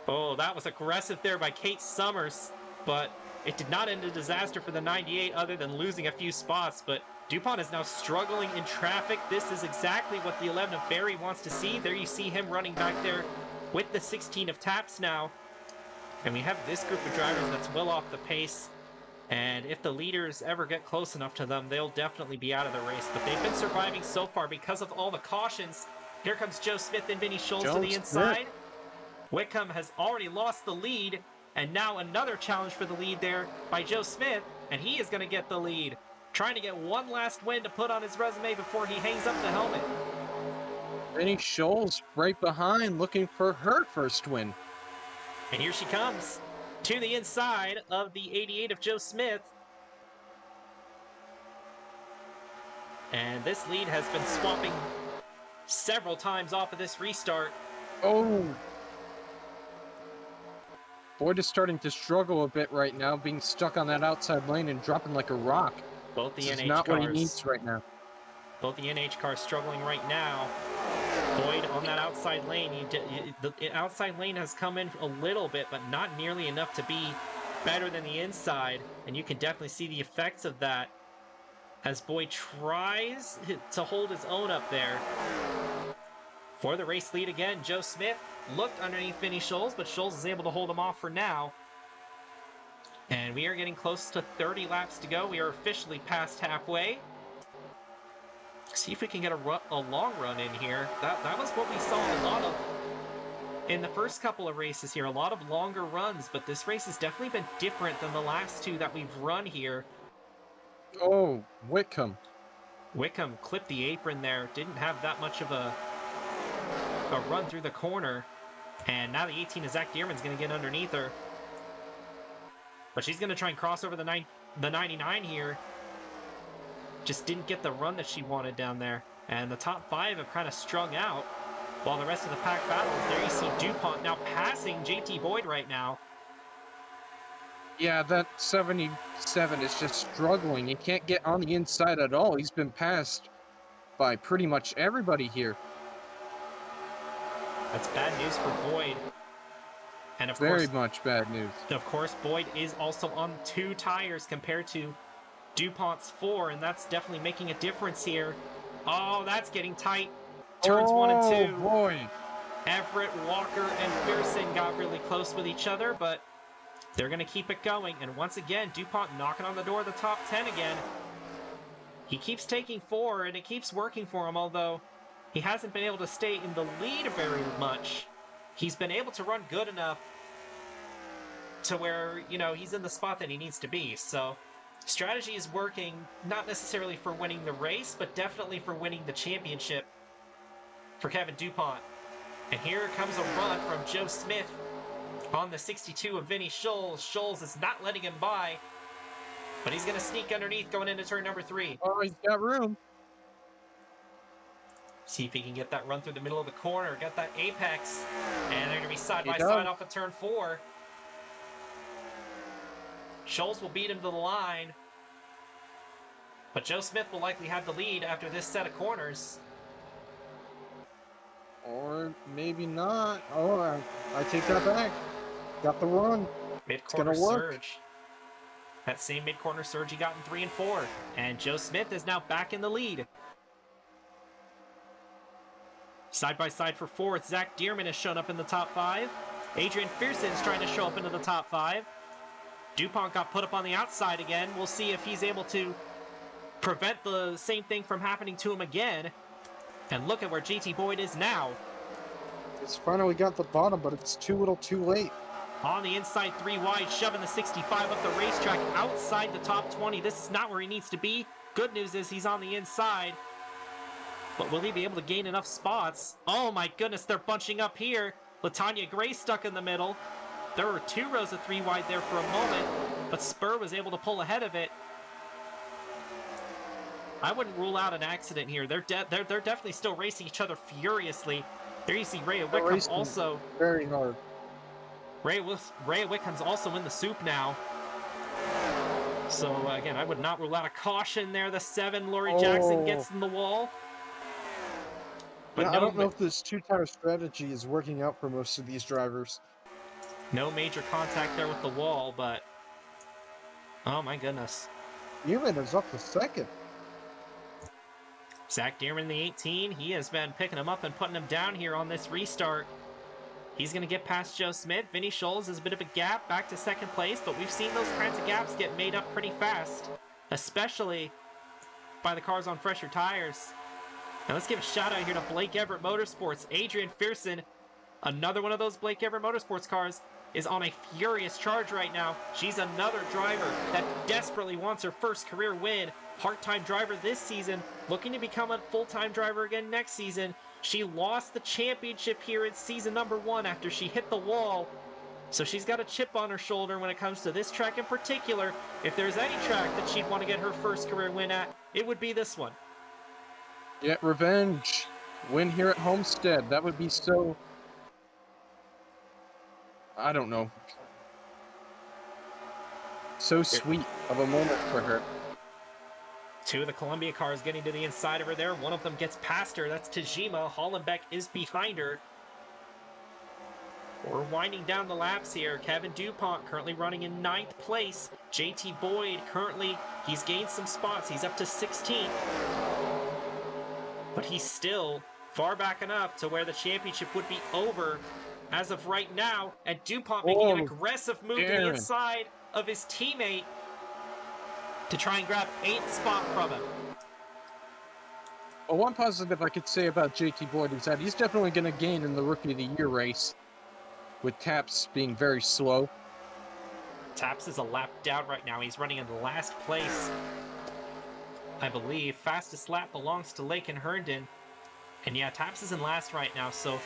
Oh, that was aggressive there by Kate Summers. But it did not end a disaster for the 98 other than losing a few spots. But DuPont is now struggling in traffic. This is exactly what the 11 of Barry wants to see. There you see him running back there with the 16 of Taps now. And we have this group of drivers that's well off the pace. And if the leaders ever get close enough to them, they'll definitely be out of the race. But they've been surviving so far because of all the cautions. Here comes Joe Smith and Vinny Schultz to the inside. Wickham has already lost the lead. And now another challenge for the lead there by Joe Smith. And he is going to get the lead. Trying to get one last win to put on his resume before he hangs up the helmet. Vinny Schultz right behind, looking for her first win. And here she comes to the inside of the 88 of Joe Smith. And this lead has been swapping several times off of this restart. Oh. Boyd is starting to struggle a bit right now, being stuck on that outside lane and dropping like a rock. Both the This is NH not cars, what he needs right now. Both the NH cars struggling right now. Boyd on that outside lane. The outside lane has come in a little bit, but not nearly enough to be better than the inside. And you can definitely see the effects of that as Boyd tries to hold his own up there. For the race lead again, Joe Smith looked underneath Vinny Schultz, but Schultz is able to hold him off for now. And we are getting close to 30 laps to go. We are officially past halfway. See if we can get a long run in here. That was what we saw a lot of in the first couple of races here. A lot of longer runs, but this race has definitely been different than the last two that we've run here. Oh, Wickham. Wickham clipped the apron there. Didn't have that much of a run through the corner. And now the 18 of Zach Dearman's going to get underneath her. But she's going to try and cross over the 99 here. Just didn't get the run that she wanted down there. And the top 5 have kind of strung out while the rest of the pack battles. There you see DuPont now passing JT Boyd right now. Yeah, that 77 is just struggling. He can't get on the inside at all. He's been passed by pretty much everybody here. That's bad news for Boyd. And of Very course, much bad news. Of course, Boyd is also on 2 tires compared to DuPont's 4, and that's definitely making a difference here. Oh, that's getting tight. Turns 1 and 2. Oh, boy. Everett, Walker, and Pearson got really close with each other, but they're going to keep it going. And once again, DuPont knocking on the door of the top 10 again. He keeps taking 4, and it keeps working for him, although he hasn't been able to stay in the lead very much. He's been able to run good enough to where, you know, he's in the spot that he needs to be. So strategy is working, not necessarily for winning the race, but definitely for winning the championship for Kevin DuPont. And here comes a run from Joe Smith on the 62 of Vinny Schultz. Schultz is not letting him by, but he's going to sneak underneath going into turn number 3. Oh, he's got room. See if he can get that run through the middle of the corner, get that apex, and they're going to be side by side off of turn 4. Schultz will beat him to the line, but Joe Smith will likely have the lead after this set of corners. Or maybe not. Oh, I take that back. Got the run. Mid-corner surge. That same mid-corner surge he got in 3 and 4. And Joe Smith is now back in the lead. Side by side for 4th, Zach Dearman has shown up in the top 5. Adrian Pearson's trying to show up into the top 5. DuPont got put up on the outside again. We'll see if he's able to prevent the same thing from happening to him again. And look at where JT Boyd is now. It's finally got the bottom, but it's too little too late. On the inside, 3 wide, shoving the 65 up the racetrack outside the top 20. This is not where he needs to be. Good news is he's on the inside. But will he be able to gain enough spots? Oh my goodness, they're bunching up here. Latanya Gray stuck in the middle. There were 2 rows of 3 wide there for a moment, but Spur was able to pull ahead of it. I wouldn't rule out an accident here. They're definitely still racing each other furiously. There you see Rhea They're Wickham racing also. very hard. Rhea Wickham's also in the soup now. So again, I would not rule out a caution there. The 7, Laurie Jackson gets in the wall. But Yeah, I don't know if this two-tire strategy is working out for most of these drivers. No major contact there with the wall, but oh my goodness. Newman is up to second. Zach Dearman in the 18, he has been picking him up and putting him down here on this restart. He's going to get past Joe Smith. Vinny Scholes is a bit of a gap back to second place, but we've seen those kinds of gaps get made up pretty fast, especially by the cars on fresher tires. Now let's give a shout out here to Blake Everett Motorsports. Adrian Fearson, another one of those Blake Everett Motorsports cars, is on a furious charge right now. She's another driver that desperately wants her first career win. Part-time driver this season, looking to become a full-time driver again next season. She lost the championship here in season number 1 after she hit the wall. So she's got a chip on her shoulder when it comes to this track in particular. If there's any track that she'd want to get her first career win at, it would be this one. Yeah, revenge. Win here at Homestead. That would be so... I don't know. So sweet of a moment for her. 2 of the Columbia cars getting to the inside of her there. One of them gets past her. That's Tajima. Hollenbeck is behind her. We're winding down the laps here. Kevin DuPont currently running in 9th place. JT Boyd currently, he's gained some spots. He's up to 16th. But he's still far back enough to where the championship would be over as of right now. And DuPont making an aggressive move to the inside of his teammate to try and grab 8th spot from him. Well, one positive I could say about JT Boyd is that he's definitely going to gain in the Rookie of the Year race, with Taps being very slow. Taps is a lap down right now. He's running in last place, I believe. Fastest lap belongs to Lakin Herndon. And yeah, Taps is in last right now, so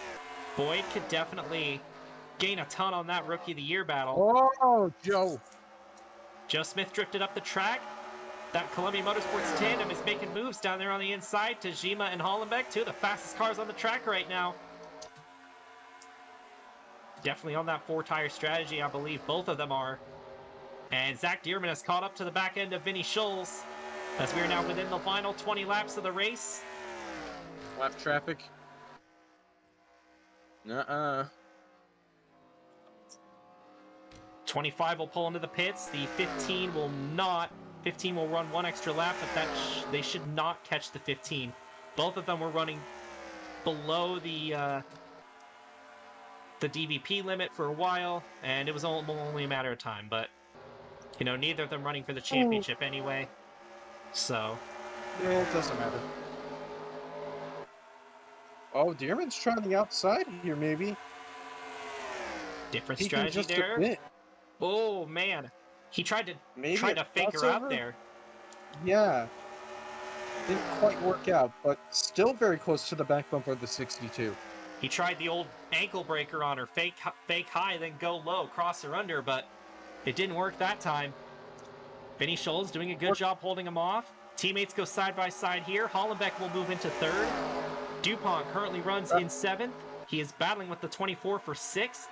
Boyd could definitely gain a ton on that Rookie of the Year battle. Oh, Joe. Joe Smith drifted up the track. That Columbia Motorsports tandem is making moves down there on the inside. Tajima and Hollenbeck, 2 of the fastest cars on the track right now. Definitely on that 4-tire strategy, I believe both of them are. And Zach Dearman has caught up to the back end of Vinny Scholes as we are now within the final 20 laps of the race. Lap traffic. Nuh-uh. 25 will pull into the pits. The 15 will not. 15 will run 1 extra lap, but they should not catch the 15. Both of them were running below the DVP limit for a while, and it was only a matter of time. But you know, neither of them running for the championship anyway. So yeah, it doesn't matter. Oh, Dearman's trying the outside here, maybe. Different strategy there. Oh man, he tried to fake her out there. Yeah, didn't quite work out, but still very close to the back bumper of the 62. He tried the old ankle breaker on her, fake high, then go low, cross her under, but it didn't work that time. Vinny Scholes doing a good job holding him off. Teammates go side by side here. Hollenbeck will move into 3rd. DuPont currently runs in 7th. He is battling with the 24 for 6th.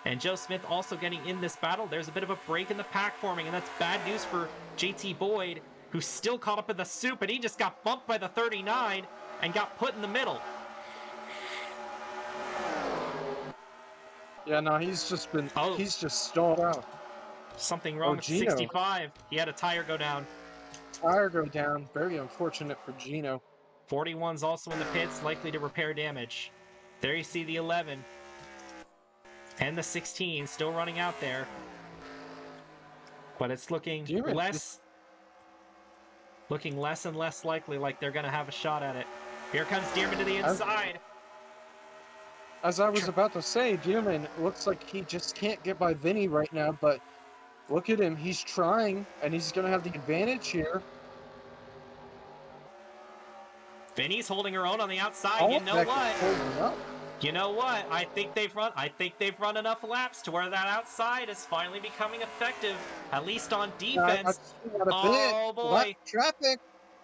And Joe Smith also getting in this battle. There's a bit of a break in the pack forming, and that's bad news for JT Boyd, who's still caught up in the soup, and he just got bumped by the 39 and got put in the middle. Yeah, no, he's just stalled out. Something wrong with 65. He had a tire go down. Tire go down. Very unfortunate for Gino. 41's also in the pits, likely to repair damage. There you see the 11. And the 16 still running out there. But it's looking less and less likely like they're going to have a shot at it. Here comes Dearman to the inside. As I was about to say, Dearman looks like he just can't get by Vinny right now, but look at him. He's trying, and he's going to have the advantage here. Vinny's holding her own on the outside. Oh, You know that what? is holding up. You know what? I think they've run enough laps to where that outside is finally becoming effective, at least on I've defense. seen that a bit. Oh Left boy. traffic.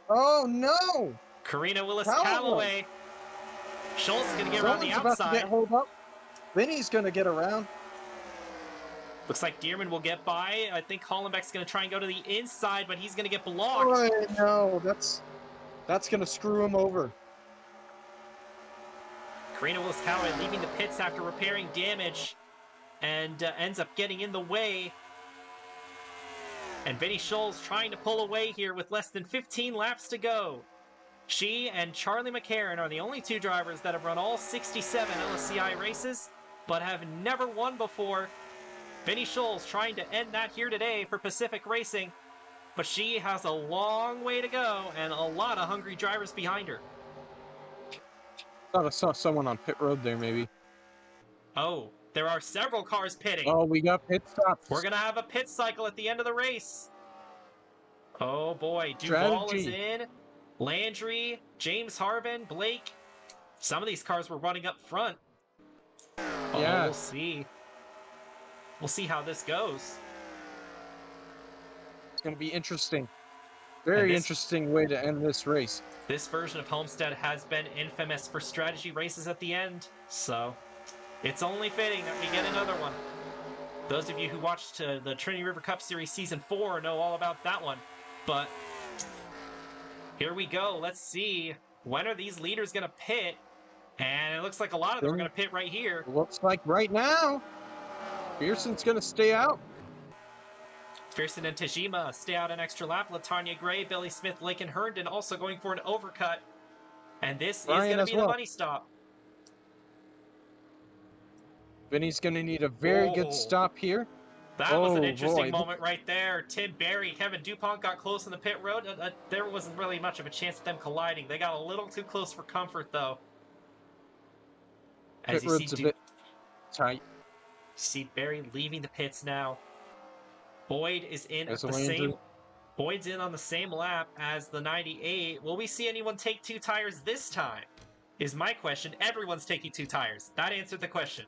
Oh no! Karina Willis Callaway. Callaway. Schultz is going to get around the Someone's about to get outside. hold up. Vinny's gonna get around. Looks like Dearman will get by. I think Hollenbeck's going to try and go to the inside, but he's going to get blocked. Oh no, that's gonna screw him over. Karina Willis Callaway leaving the pits after repairing damage and ends up getting in the way. And Vinny Schultz trying to pull away here with less than 15 laps to go. She and Charlie McCarron are the only two drivers that have run all 67 LSCI races, but have never won before. Vinny Schultz trying to end that here today for Pacific Racing, but she has a long way to go and a lot of hungry drivers behind her. Thought I saw someone on pit road there, maybe. Oh, there are several cars pitting. Oh, we got pit stops. We're going to have a pit cycle at the end of the race. Oh boy, Duval is in. Landry, James Harvin, Blake. Some of these cars were running up front. Oh, Yeah. we'll see. We'll see how this goes. It's going to be interesting. Very interesting way to end this race. This version of Homestead has been infamous for strategy races at the end, so it's only fitting that we get another one. Those of you who watched the Trinity River Cup Series Season 4 know all about that one. But here we go. Let's see. When are these leaders going to pit? And it looks like a lot of them are going to pit right here. Looks like right now. Pearson's going to stay out. Pearson and Tajima stay out an extra lap. Latanya Gray, Billy Smith, Lakin Herndon also going for an overcut. And this is going to be the money stop. Vinny's going to need a very good stop here. That was an interesting moment right there. Tim Berry, Kevin DuPont got close on the pit road. There wasn't really much of a chance of them colliding. They got a little too close for comfort, though. As pit road's a bit tight. See Berry leaving the pits now. Boyd is in at the same. Boyd's in on the same lap as the 98. Will we see anyone take two tires this time? Is my question. Everyone's taking two tires. That answered the question.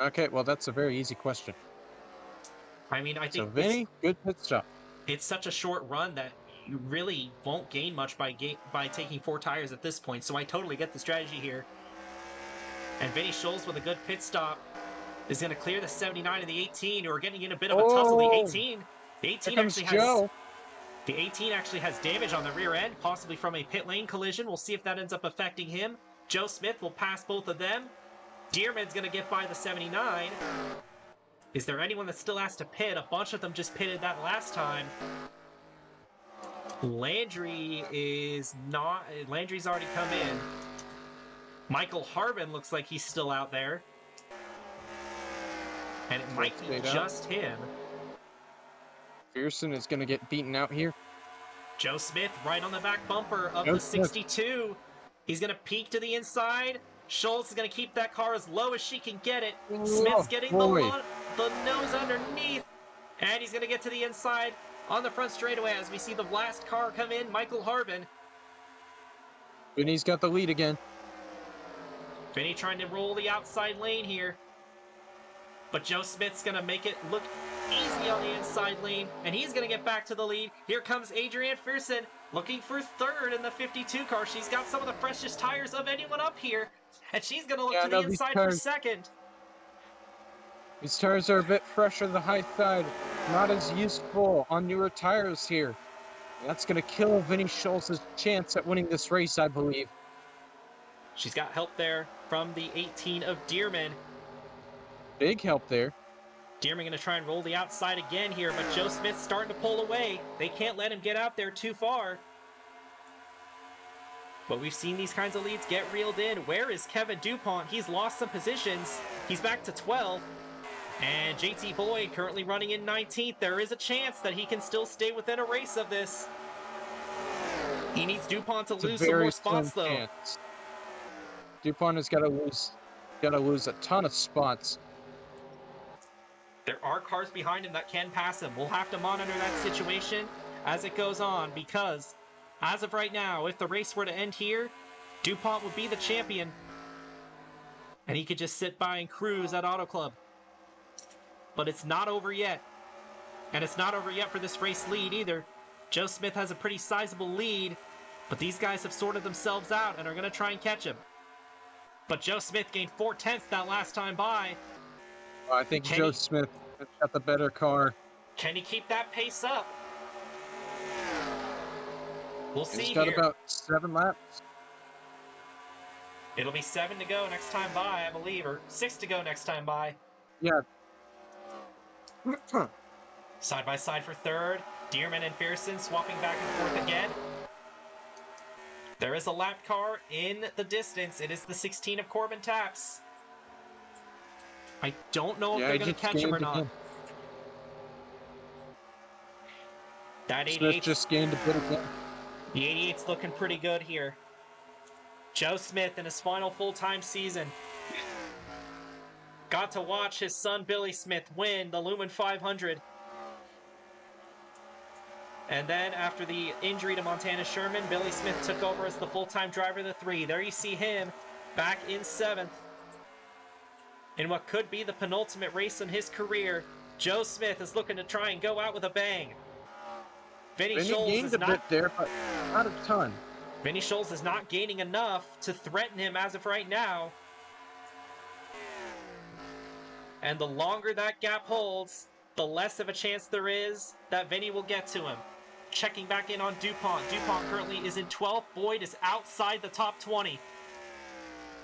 Okay, well that's a very easy question. I mean, I think so Vinny, good pit stop. It's such a short run that you really won't gain much by taking four tires at this point. So I totally get the strategy here. And Vinny Schultz with a good pit stop is going to clear the 79 and the 18, who are getting in a bit of a tussle. The 18 actually has damage on the rear end, possibly from a pit lane collision. We'll see if that ends up affecting him. Joe Smith will pass both of them. Dearman's going to get by the 79. Is there anyone that still has to pit? A bunch of them just pitted that last time. Landry is not. Landry's already come in. Michael Harvin looks like he's still out there. And it might be just him. Pearson is going to get beaten out here. Joe Smith right on the back bumper of the 62. He's going to peek to the inside. Schultz is going to keep that car as low as she can get it. Smith's getting the nose underneath. And he's going to get to the inside on the front straightaway as we see the last car come in, Michael Harvin. Vinny's got the lead again. Vinny trying to roll the outside lane here. But Joe Smith's going to make it look easy on the inside lane, and he's going to get back to the lead. Here comes Adrienne Pearson looking for third in the 52 car. She's got some of the freshest tires of anyone up here, and she's going to look to the inside for second. These tires are a bit fresher, the high side, not as useful on newer tires here. That's going to kill Vinny Schultz's chance at winning this race, I believe. She's got help there from the 18 of Dearman. Big help there. Dearman going to try and roll the outside again here, but Joe Smith's starting to pull away. They can't let him get out there too far. But we've seen these kinds of leads get reeled in. Where is Kevin DuPont? He's lost some positions. He's back to 12. And JT Boyd currently running in 19th. There is a chance that he can still stay within a race of this. He needs DuPont to lose some more spots, though. DuPont has got to lose a ton of spots. There are cars behind him that can pass him. We'll have to monitor that situation as it goes on, because As of right now, if the race were to end here, DuPont would be the champion. And he could just sit by and cruise at Auto Club. But it's not over yet. And it's not over yet for this race lead either. Joe Smith has a pretty sizable lead, but these guys have sorted themselves out and are going to try and catch him. But Joe Smith gained 4/10 that last time by. I think Joe Smith has got the better car. Can he keep that pace up? We'll see. He's got about 7 laps. It'll be 7 to go next time by, I believe, or 6 to go next time by. Yeah. Side by side for third. Dearman and Pearson swapping back and forth again. There is a lap car in the distance. It is the 16 of Corbin Taps. I don't know if they're going to catch him or not. Again. That 88 Smith just gained a bit again. The 88's looking pretty good here. Joe Smith in his final full-time season. Got to watch his son Billy Smith win the Lumen 500. And then after the injury to Montana Sherman, Billy Smith took over as the full-time driver of the 3. There you see him back in 7th. In what could be the penultimate race in his career, Joe Smith is looking to try and go out with a bang. Vinny Scholes gained a bit there, but not a ton. Vinny Scholes is not gaining enough to threaten him as of right now. And the longer that gap holds, the less of a chance there is that Vinny will get to him. Checking back in on DuPont. DuPont currently is in 12th. Boyd is outside the top 20.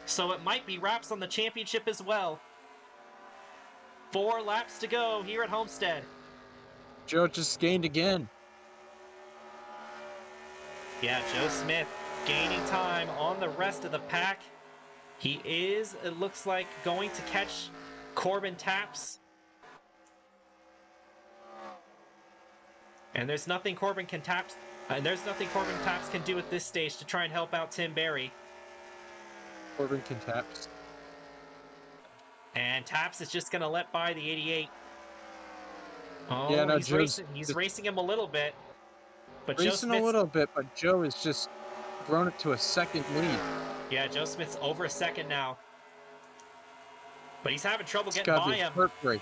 So it might be wraps on the championship as well. 4 laps to go here at Homestead. Joe just gained again. Yeah, Joe Smith gaining time on the rest of the pack. He is, it looks like, going to catch Corbin Taps. And there's nothing Corbin Taps can do at this stage to try and help out Tim Berry. Corbin Taps. And Taps is just going to let by the 88. Oh, yeah, no, he's racing him a little bit. But racing a little bit, but Joe has just grown it to a second lead. Yeah, Joe Smith's over a second now. But he's having trouble getting by him. Break.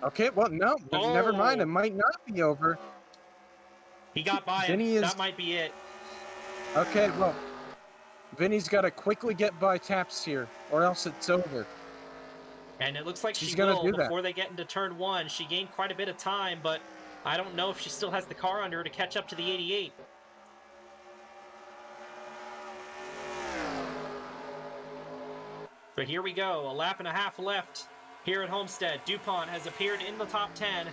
Okay, well, no, never mind. It might not be over. He got by him. That might be it. Okay, well, Vinny's got to quickly get by Taps here, or else it's over. And it looks like she's will before they get into turn 1. She gained quite a bit of time, but I don't know if she still has the car under her to catch up to the 88. But here we go, a lap and a half left here at Homestead. DuPont has appeared in the top 10.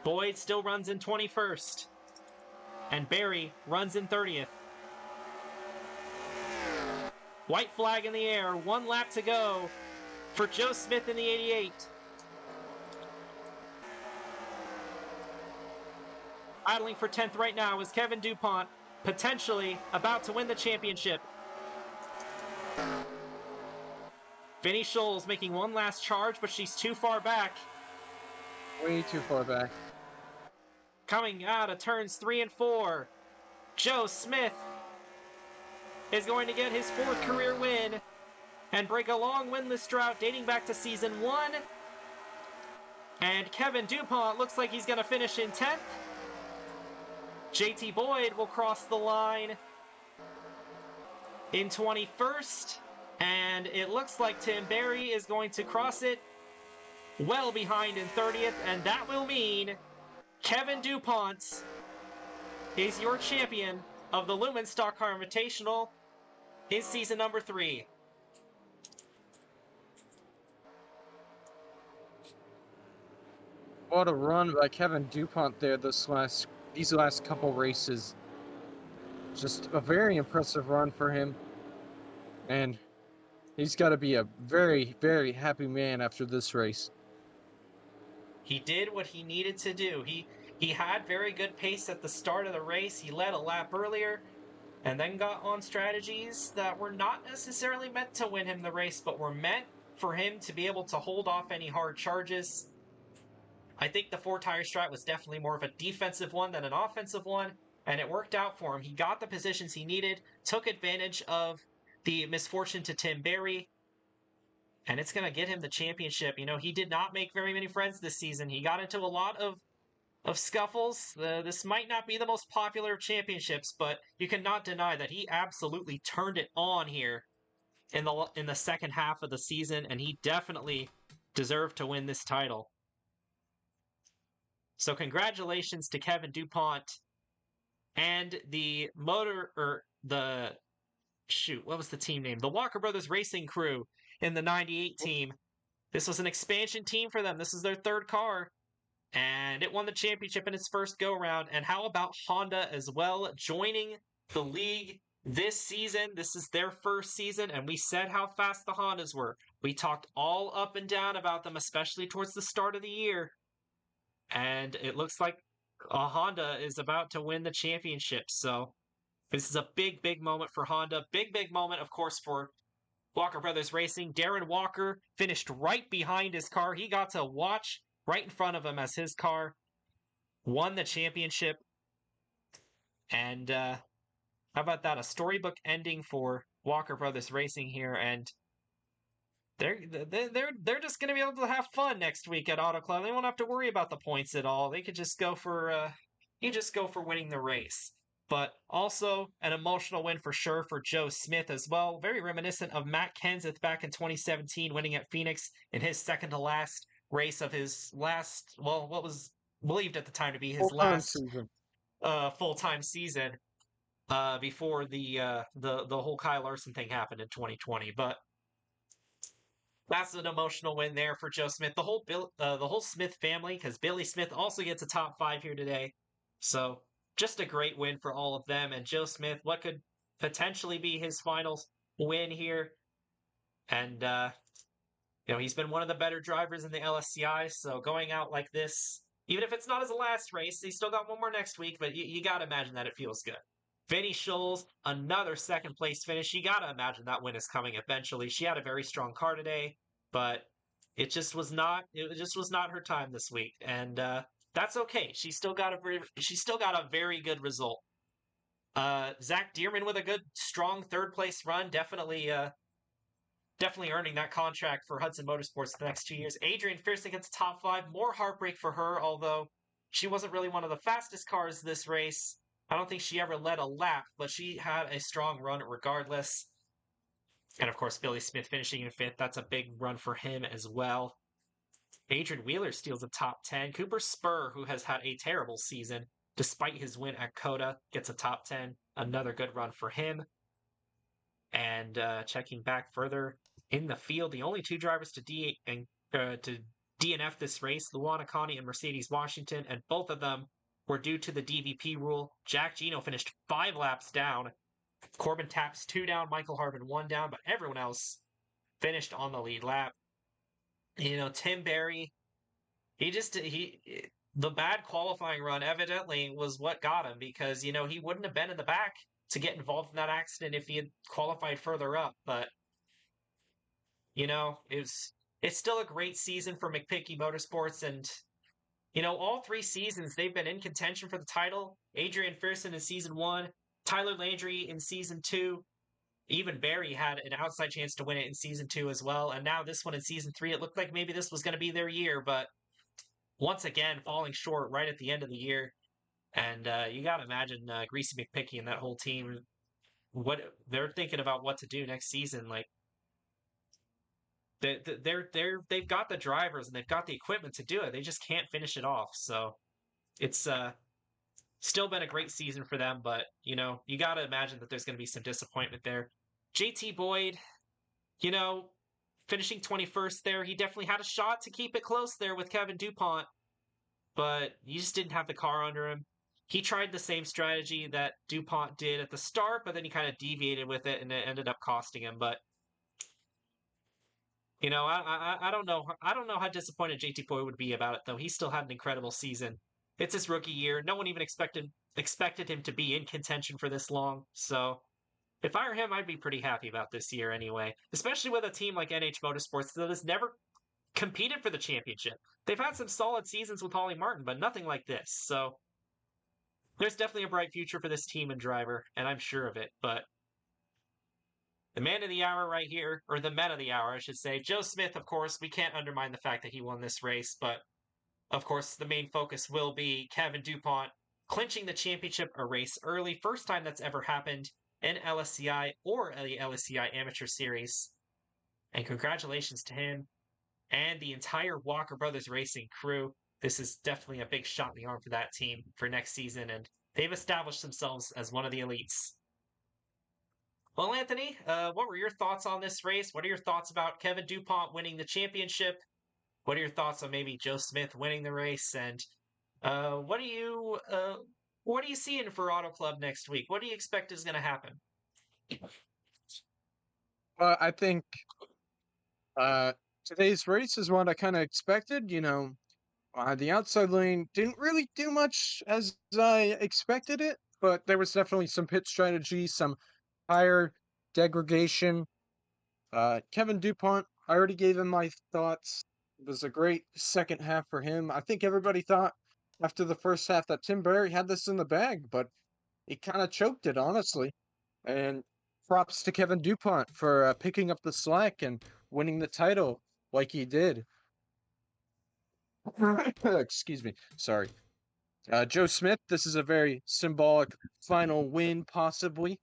Boyd still runs in 21st. And Barry runs in 30th. White flag in the air, 1 lap to go for Joe Smith in the 88. Battling for 10th right now is Kevin DuPont, potentially about to win the championship. Vinny Scholes making one last charge, but she's too far back. Way too far back. Coming out of turns 3 and 4, Joe Smith is going to get his 4th career win and break a long winless drought dating back to season 1. And Kevin DuPont looks like he's going to finish in 10th. JT Boyd will cross the line in 21st. And it looks like Tim Berry is going to cross it well behind in 30th. And that will mean Kevin DuPont is your champion of the Lumen Stock Car Invitational in season number 3. What a run by Kevin DuPont there these last couple races. Just a very impressive run for him. And he's got to be a very, very happy man after this race. He did what he needed to do. He had very good pace at the start of the race. He led a lap earlier and then got on strategies that were not necessarily meant to win him the race, but were meant for him to be able to hold off any hard charges. I think the 4-tire strat was definitely more of a defensive one than an offensive one, and it worked out for him. He got the positions he needed, took advantage of the misfortune to Tim Berry, and it's going to get him the championship. He did not make very many friends this season. He got into a lot of scuffles. This might not be the most popular of championships, but you cannot deny that he absolutely turned it on here in the second half of the season, and he definitely deserved to win this title. So congratulations to Kevin DuPont and the what was the team name? The Walker Brothers Racing Crew in the 98 team. This was an expansion team for them. This is their third car, and it won the championship in its first go-round. And how about Honda as well, joining the league this season? This is their first season, and we said how fast the Hondas were. We talked all up and down about them, especially towards the start of the year. And it looks like a Honda is about to win the championship. So this is a big, big moment for Honda. Big, big moment, of course, for Walker Brothers Racing. Darren Walker finished right behind his car. He got to watch right in front of him as his car won the championship. And how about that? A storybook ending for Walker Brothers Racing here. And they're just going to be able to have fun next week at Auto Club. They won't have to worry about the points at all. They could just go for winning the race. But also an emotional win for sure for Joe Smith as well. Very reminiscent of Matt Kenseth back in 2017, winning at Phoenix in his second to last race of his last, well, what was believed at the time to be his last full-time season before the whole Kyle Larson thing happened in 2020. But that's an emotional win there for Joe Smith. The whole Smith family, because Billy Smith also gets a top 5 here today. So just a great win for all of them. And Joe Smith, what could potentially be his final win here. And, he's been one of the better drivers in the LSCI. So going out like this, even if it's not his last race, he's still got one more next week, but you got to imagine that it feels good. Vinny Scholes, another second place finish. You got to imagine that win is coming eventually. She had a very strong car today, but it just was not her time this week. And, that's okay. She still got a very good result. Zach Dearman with a good, strong third place run, definitely earning that contract for Hudson Motorsports the next 2 years. Adrian Pearson gets top 5. More heartbreak for her, although she wasn't really one of the fastest cars this race. I don't think she ever led a lap, but she had a strong run regardless. And of course, Billy Smith finishing in 5th. That's a big run for him as well. Adrian Wheeler steals a top 10. Cooper Spur, who has had a terrible season, despite his win at COTA, gets a top 10. Another good run for him. And checking back further in the field, the only 2 drivers to DNF this race, Luana Connie and Mercedes Washington, and both of them were due to the DVP rule. Jack Gino finished 5 laps down. Corbin Taps 2 down, Michael Harvin 1 down, but everyone else finished on the lead lap. Tim Berry, the bad qualifying run evidently was what got him, because, he wouldn't have been in the back to get involved in that accident if he had qualified further up. But, it's still a great season for McPickey Motorsports. And, all 3 seasons they've been in contention for the title. Adrian Pearson in season 1, Tyler Landry in season 2. Even Barry had an outside chance to win it in season 2 as well. And now this one in season 3, it looked like maybe this was going to be their year, but once again, falling short right at the end of the year. And you got to imagine Greasy McPickey and that whole team, what they're thinking about what to do next season. Like, they've got the drivers and they've got the equipment to do it. They just can't finish it off. So it's still been a great season for them, but, you got to imagine that there's going to be some disappointment there. JT Boyd, finishing 21st there. He definitely had a shot to keep it close there with Kevin DuPont, but he just didn't have the car under him. He tried the same strategy that DuPont did at the start, but then he kind of deviated with it, and it ended up costing him. But, I don't know. I don't know how disappointed JT Boyd would be about it, though. He still had an incredible season. It's his rookie year. No one even expected him to be in contention for this long. So if I were him, I'd be pretty happy about this year anyway, especially with a team like NH Motorsports that has never competed for the championship. They've had some solid seasons with Holly Martin, but nothing like this. So there's definitely a bright future for this team and driver, and I'm sure of it. But the man of the hour right here, or the men of the hour, I should say, Joe Smith, of course, we can't undermine the fact that he won this race, but of course, the main focus will be Kevin DuPont clinching the championship a race early. First time that's ever happened in LSCI or the LSCI Amateur Series. And congratulations to him and the entire Walker Brothers Racing crew. This is definitely a big shot in the arm for that team for next season, and they've established themselves as one of the elites. Well, Anthony, what were your thoughts on this race? What are your thoughts about Kevin DuPont winning the championship? What are your thoughts on maybe Joe Smith winning the race? And what are you seeing for Auto Club next week? What do you expect is going to happen? I think uh, today's race is what I kind of expected. The outside lane didn't really do much as I expected it, but there was definitely some pit strategy, some tire degradation. Kevin DuPont, I already gave him my thoughts. It was a great second half for him. I think everybody thought after the first half that Tim Berry had this in the bag, but he kind of choked it, honestly. And props to Kevin DuPont for picking up the slack and winning the title like he did. Excuse me. Sorry. Joe Smith, this is a very symbolic final win, possibly.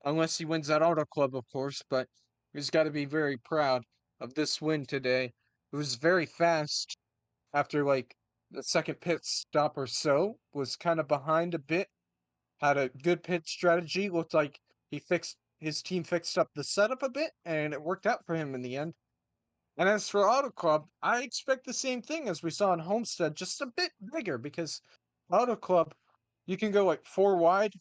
Unless he wins that Auto Club, of course, but he's got to be very proud of this win today. It was very fast after like the second pit stop or so, was kind of behind a bit, had a good pit strategy, looked like his team fixed up the setup a bit, and it worked out for him in the end. And as for Auto Club, I expect the same thing as we saw in Homestead, just a bit bigger because Auto Club, you can go like 4 wide,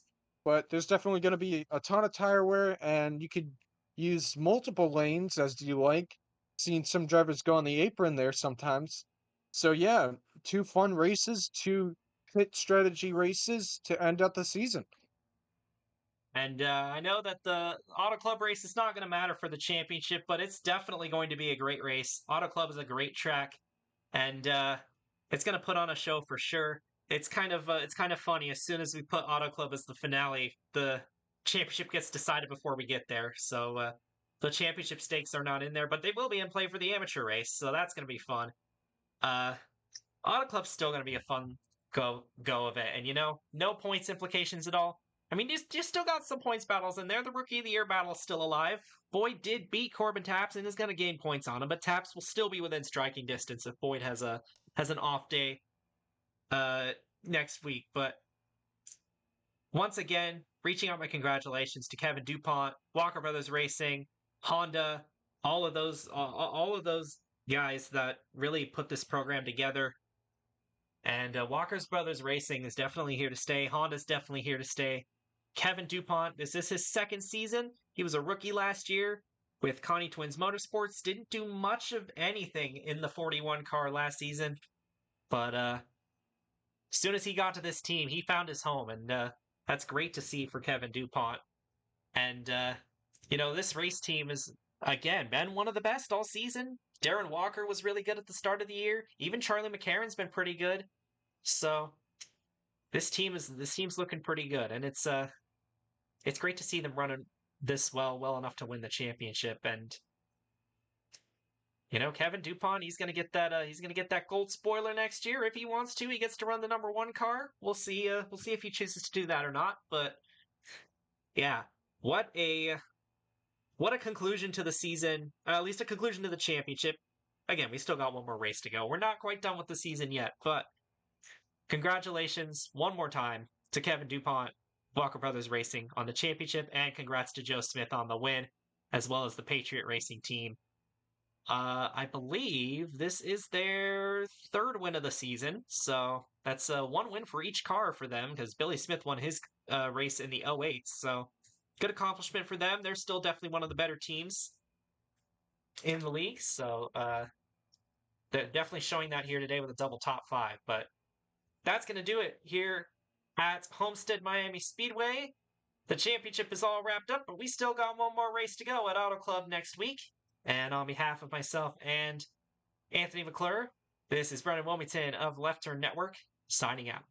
but there's definitely going to be a ton of tire wear, and you could use multiple lanes as you like. Seeing some drivers go on the apron there sometimes. So yeah, 2 fun races, 2 pit strategy races to end out the season. And I know that the Auto Club race is not going to matter for the championship, but it's definitely going to be a great race. Auto Club is a great track, and it's going to put on a show for sure. It's kind of funny. As soon as we put Auto Club as the finale, the championship gets decided before we get there. So the championship stakes are not in there, but they will be in play for the amateur race. So that's going to be fun. Uh, Auto Club's still going to be a fun go of it, and no points implications at all. I mean, you still got some points battles in there. The Rookie of the Year battle is still alive. Boyd did beat Corbin Taps and is going to gain points on him, but Taps will still be within striking distance if Boyd has an off day uh, next week. But once again, reaching out my congratulations to Kevin DuPont, Walker Brothers Racing, Honda, all of those guys that really put this program together. And Walker's Brothers Racing is definitely here to stay. Honda's definitely here to stay. Kevin DuPont, this is his second season. He was a rookie last year with Connie Twins Motorsports. Didn't do much of anything in the 41 car last season. But as soon as he got to this team, he found his home. And that's great to see for Kevin DuPont. And, this race team has, again, been one of the best all season. Darren Walker was really good at the start of the year. Even Charlie McCarron's been pretty good. So this team's looking pretty good, and it's great to see them running this well enough to win the championship. And Kevin DuPont, he's gonna get that gold spoiler next year if he wants to. He gets to run the number one car. We'll see. We'll see if he chooses to do that or not. But yeah, what a conclusion to the season. At least a conclusion to the championship. Again, we still got one more race to go. We're not quite done with the season yet, but congratulations one more time to Kevin DuPont, Walker Brothers Racing on the championship, and congrats to Joe Smith on the win, as well as the Patriot Racing team. I believe this is their third win of the season, so that's one win for each car for them because Billy Smith won his race in the 08. So good accomplishment for them. They're still definitely one of the better teams in the league. So they're definitely showing that here today with a double top five. But that's going to do it here at Homestead-Miami Speedway. The championship is all wrapped up, but we still got one more race to go at Auto Club next week. And on behalf of myself and Anthony McClure, this is Brennan Wilmington of Left Turn Network, signing out.